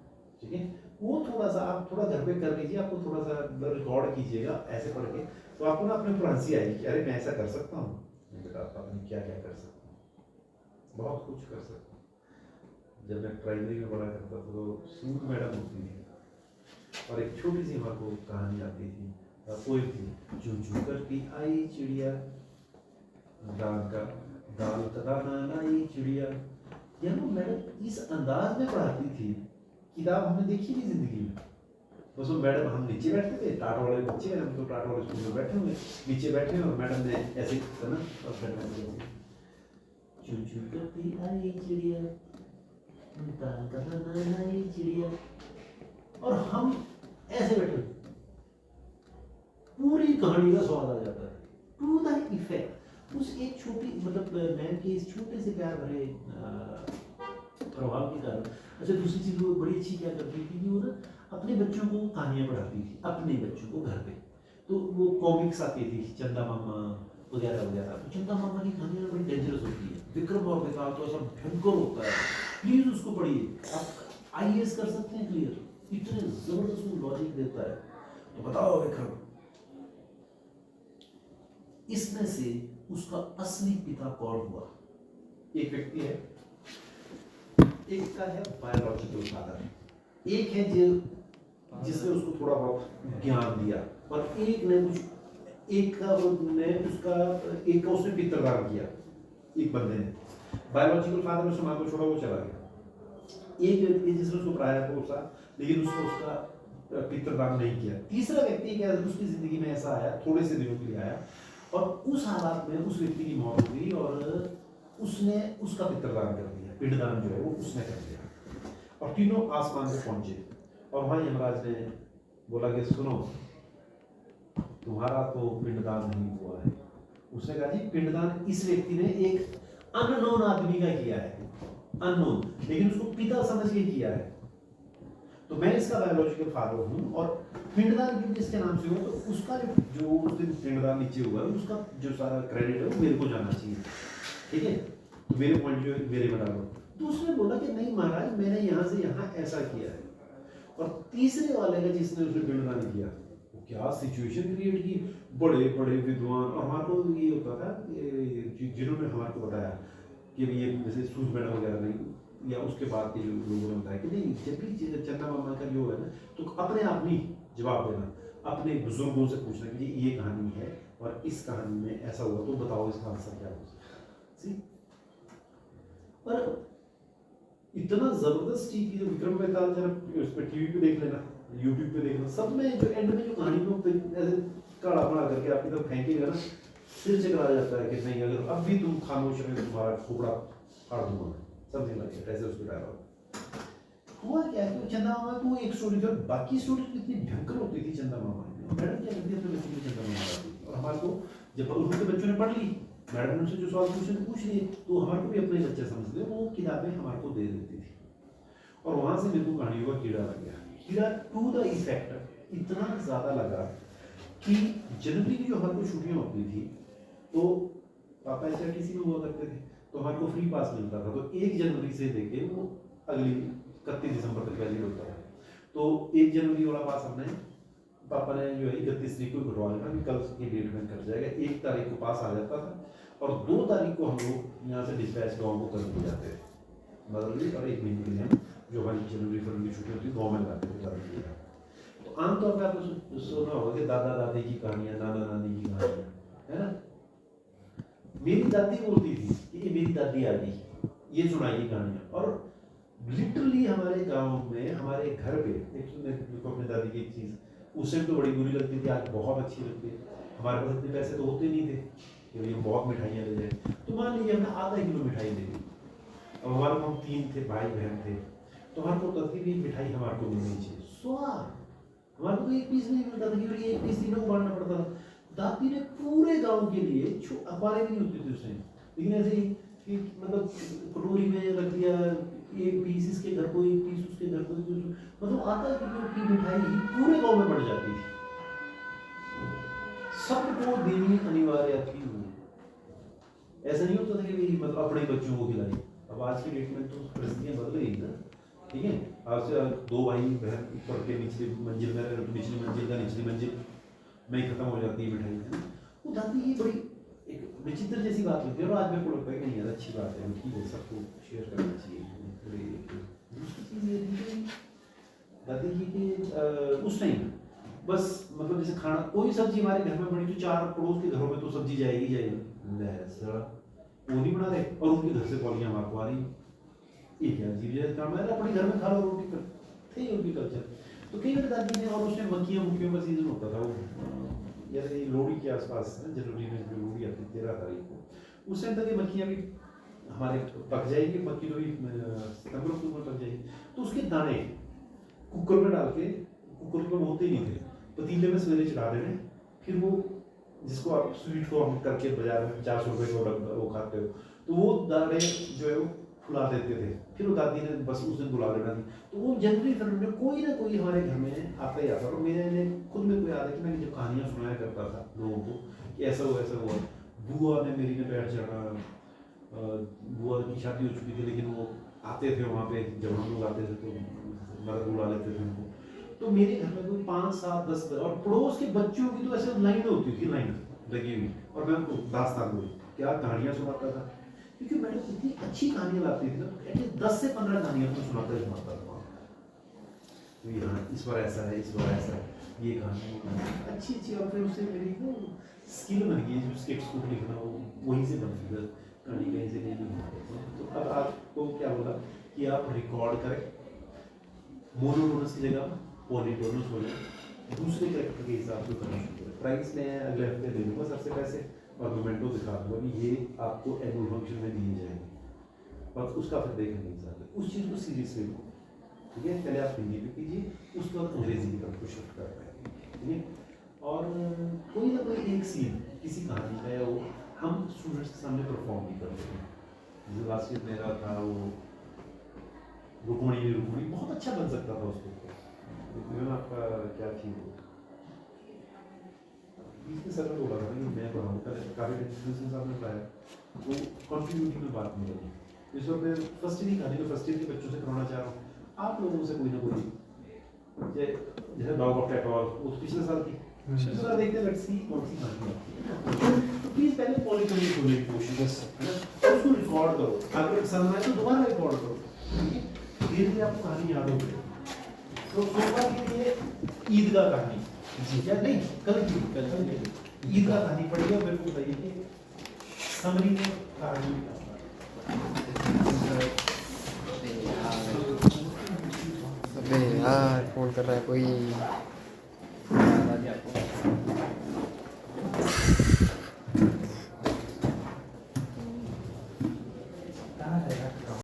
ठीक है, वो थोड़ा सा आप थोड़ा घर पे कर लीजिए, आपको थोड़ा सा रिकॉर्ड कीजिएगा ऐसे पढ़ के, तो आपको ना अपने ऊपर हंसी आएगी कि अरे मैं ऐसा कर सकता हूँ, मैं बताता हूँ क्या क्या कर सकता हूँ, बहुत कुछ कर सकता हूँ। जब मैं प्राइमरी में पढ़ा करता था तो सूद मैडम होती थी और एक छोटी सी हमारे को कहानी आती थी, पोएम थी। चू चू करती आई चिड़िया, दाल का दाल का दाना लाई चिड़िया। यार वो मैडम इस अंदाज में पढ़ाती थी, किताब हमने देखी नहीं जिंदगी में। बस वो मैडम, हम नीचे बैठते थे, टाटा वाले बच्चे, हम तो टाटा वाले स्कूल में बैठे हुए, नीचे बैठे और मैडम ने ऐसे था ना, और बैठा दिया, चू चू करती आई चिड़िया, दाल का दाना लाई चिड़िया, और हम ऐसे बैठे, पूरी कहानी का स्वाद आ जाता है, टू द इफेक्ट। उस एक छोटी मतलब मैम के इस छोटे से प्यार भरे प्रभाव के कारण। अच्छा, दूसरी चीज वो बड़ी अच्छी क्या करती थी कि वो ना अपने बच्चों को कहानियां पढ़ाती थी, अपने बच्चों को घर पे। तो वो कॉमिक्स आती थी, चंदा मामा वगैरह वगैरह। तो चंदा मामा की कहानियां बड़ी डेंजरस होती है, विक्रम और बेताल तो ऐसा भयंकर होता है, प्लीज उसको पढ़िए, आप IAS कर सकते हैं क्लियर, इतने जबरदस्त लॉजिक देता है। तो बताओ विक्रम, इसमें से उसका असली पिता कौन हुआ? एक व्यक्ति है, एक का है बायोलॉजिकल फादर, एक है जो जिसने उसको थोड़ा बहुत ज्ञान दिया, और एक ने कुछ, एक का उसने पितृदान किया, एक बंदे ने बायोलॉजिकल फादर उसने मां को छोड़ा, वो चला गया। एक व्यक्ति जिसने उसको पढ़ाया पोसा, लेकिन उसको उसका पितृदान नहीं किया। तीसरा व्यक्ति क्या उसकी जिंदगी में ऐसा आया, थोड़े से दिनों के लिए आया, और उस हालात में उस व्यक्ति की मौत हो गई, और उसने उसका पितृदान कर दिया, पिंडदान जो है वो उसने कर दिया। और तीनों आसमान पे पहुंचे, और वहां यमराज ने बोला कि सुनो, तुम्हारा तो पिंडदान नहीं हुआ है। उसने कहा जी पिंडदान इस व्यक्ति ने एक अननोन आदमी का किया है, अननोन, लेकिन उसको पिता समझ के किया है, तो मैं इसका बायोलॉजिकल फादर हूँ, और पिंडदान क्योंकि इसके नाम से हुआ, तो उसका जो उस दिन पिंडदान नीचे हुआ है, उसका जो सारा क्रेडिट है वो मेरे को जाना चाहिए, ठीक है, तो मेरे पॉइंट जो है मेरे बना लो। तो उसने बोला कि नहीं महाराज, मैंने यहाँ से यहाँ ऐसा किया है। और तीसरे वाले का जिसने उसने पिंडदान किया, वो क्या सिचुएशन क्रिएट की, बड़े बड़े विद्वान, और हमारे को ये होता था जिन्होंने हमारे को बताया कि ये जैसे सूझ मैडम वगैरह नहीं, या उसके बाद के जो लोगों ने बताया कि नहीं, जब भी चंदा मामा का जो है ना, तो अपने आप नहीं जवाब देना, अपने बुजुर्गों से पूछना कि ये कहानी है और इस कहानी में ऐसा हुआ, तो बताओ इसका आंसर क्या हो। पर इतना जबरदस्त चीज थी विक्रम बेताल, जरा उस पर टीवी पे देख लेना, यूट्यूब पे देखना, सब में जो एंड में जो कहानी को ऐसे काढ़ा बना करके आपकी तरफ फेंकेगा ना, सिर चकरा जाता है कि नहीं, अगर अब भी तुम खामोश रहे तुम्हारा खोपड़ा फाड़ दूंगा, समथिंग लाइक दैट, ऐसे उसको डायलॉग। हुआ क्या है कि चंदा मामा को एक स्टोरी थी, बाकी स्टोरी इतनी भयंकर होती थी चंदा मामा की। मैडम क्या करती है अपने बच्चों को चंदा मामा बताती थी, और हमारे को जब उनके बच्चों ने पढ़ ली, मैडम ने उनसे जो सवाल पूछ लिए, तो हमारे को भी अपने बच्चे समझते, वो किताबें हमारे को दे देती थी। और वहां से मेरे को कहानियों का कीड़ा लग गया, कीड़ा टू द इफेक्ट इतना ज्यादा लगा कि जनवरी की जो हमारे को छुट्टियां होती थी, तो पापा SRTC में हुआ करते थे, तो हमारे को फ्री पास मिलता था, तो 1 जनवरी से लेके वो अगली 31 दिसंबर तक वैलिड होता है। तो 1 जनवरी वाला पास हमने, पापा ने जो है 31 तारीख को कटवा लेना कि कल की डेट में कर जाएगा, 1 तारीख को पास आ जाता था, और 2 तारीख को हम लोग यहाँ से डिस्पैच गाँव को कर जाते थे बदल, और 1 महीने के लिए हम जो हमारी जनवरी फरवरी की छुट्टी होती है गाँव में लाते थे बदल लिया। तो आमतौर पर आपने सुना होगा कि दादा दादी की कहानियाँ, नाना नानी की कहानियाँ, है ना। मेरी दादी बोलती थी कि ये मेरी दादी आ गई, ये सुनाई कहानियाँ, और लिटरली हमारे गांव में हमारे घर पे एक अपनी दादी की चीज़ उस टाइम तो बड़ी बुरी लगती थी, आज बहुत अच्छी लगती है। हमारे पास इतने पैसे तो होते नहीं थे कि भाई बहुत मिठाइयाँ ले जाए, तो मान लीजिए हमने आधा किलो मिठाई ले ली। अब हमारे हम 3 थे, भाई बहन थे, तो हमारे को होता था कि मिठाई हमारे को मिलनी चाहिए, स्वाद हमारे को 1 पीस नहीं मिलता था कि 1 पीस तीनों को बांटना पड़ता था। दादी ने पूरे गांव के लिए अखबारें भी नहीं होती थी उस टाइम, लेकिन ऐसे ही कि मतलब कटोरी में रख दिया, 1 पीस इसके घर को, 1 पीस उसके घर को, मतलब आधा किलो की मिठाई पूरे गांव में बढ़ जाती थी, सबको देनी अनिवार्य थी। ऐसा नहीं होता था कि मतलब अपने बच्चों को खिलाई। अब आज की डेट में तो परिस्थितियां बदल गई ना, ठीक है। आज से 2 भाई बहन ऊपर के निचली मंजिल में, निचली मंजिल का निचली मंजिल में खत्म हो जाती है मिठाई, है ना। वो दादी ये बड़ी एक विचित्र जैसी बात होती है, और आज मेरे को लगता है कि नहीं यार अच्छी बात है, ठीक है, सबको शेयर करना चाहिए। दूसरी चीज़ ये थी कि दादी जी के उस टाइम बस मतलब जैसे खाना कोई सब्जी हमारे घर में बनी तो 4 पड़ोस के घरों में तो सब्जी जाएगी जाएगी, ले सर वो नहीं बना रहे और उनके घर से कॉलियां मारको आ रही। ये क्या अजीब है काम है, अपने घर में खा लो रोटी कर थे उनकी कल्चर। तो कई बार दादी ने, और उसमें मक्खियाँ मुक्खियों का सीजन होता था वो यार ये लोहड़ी के आसपास है जनवरी में, जो लोहड़ी आती 13 तारीख को, उस टाइम तक ये मक्खियाँ भी हमारे पक जाएगी, मक्खी तो भी सितंबर अक्टूबर पक जाएगी। तो उसके दाने कुकर में डाल के, कुकर में होते ही नहीं थे, पतीले में सवेरे चढ़ा देने, फिर वो जिसको आप स्वीट को हम करके बाजार में 400 रुपये को वो खाते हो, तो वो दाने जो है वो फुला देते थे। फिर वो दादी ने बस उस दिन बुला लेना थी। तो वो जनवरी फरवरी में कोई ना कोई हमारे घर में आता ही आता। और मैंने खुद में को याद है कि मैंने जब कहानियाँ सुनाया करता था लोगों को कि ऐसा हुआ, बुआ ने मेरी ने बैठ जाना, बुआ की शादी हो चुकी थी लेकिन वो आते थे वहाँ पे, जब हम लोग आते थे तो मदद बुला लेते थे उनको। तो मेरे घर में कोई 5, 7, 10 और पड़ोस के बच्चों की तो ऐसे लाइन होती थी, लाइन लगी हुई, और मैं उनको दास्तान बोली क्या कहानियाँ सुनाता था, क्योंकि मैंने इतनी अच्छी कहानियाँ लाती थी ना, एटलीस्ट 10 से 15 कहानियाँ तो सुनाता था। तो यहाँ इस बार ऐसा है, इस बार ऐसा है, ये कहानी अच्छी, और फिर उससे मेरी वो स्किल बन गई, जो स्किट्स को लिखना वो वहीं से बन गई, कहानी कहीं से नहीं। तो अब आपको क्या बोला कि आप रिकॉर्ड करें, मोनोटोनस की जगह पॉलीटोनस हो जाए, दूसरे कैरेक्टर के हिसाब से करना शुरू करें। प्राइस मैं अगले हफ्ते दे दूँगा सबसे पैसे, और मोमेंटो दिखा दूँगा कि ये आपको एनुअल फंक्शन में दिए जाएंगे, और उसका फिर देखेंगे इंसान, उस चीज़ को सीरियसली लो, ठीक है। पहले आप हिंदी पे कीजिए, उसके बाद अंग्रेजी की तरफ को शिफ्ट कर पाएंगे, ठीक है। और कोई ना कोई एक सीन किसी कहानी का, या वो हम स्टूडेंट्स के सामने परफॉर्म भी करते हैं। जैसे लास्ट ईयर मेरा था वो रुक्मणी बहुत अच्छा बन सकता था उसको। आपका क्या थी वो इसमें सर ने बोला था कि मैं पढ़ाऊँ, काफ़ी टेंशन साहब ने बताया, वो कॉन्टिन्यूटी में बात नहीं लगी। इस वक्त फर्स्ट ईयर की कहानी में फर्स्ट ईयर के बच्चों से कराना चाह रहा हूँ, आप लोगों से कोई ना कोई, जैसे डॉग ऑफ कैटॉल वो तो पिछले साल की, पिछले साल देखते हैं, लेट्स सी कौन सी कहानी आती है। तो प्लीज़ पहले पॉलीटोनी खोलने की कोशिश है ना, और उसको रिकॉर्ड करो, अगर पसंद आए तो दोबारा रिकॉर्ड करो, धीरे धीरे आपको कहानी याद होगी। तो सोमवार के लिए ईद का कहानी जी, या नहीं कल ईद का कहानी पढ़िए, और मेरे को बताइए कि समरी में कहानी अबे यार फोन कर रहा है कोई।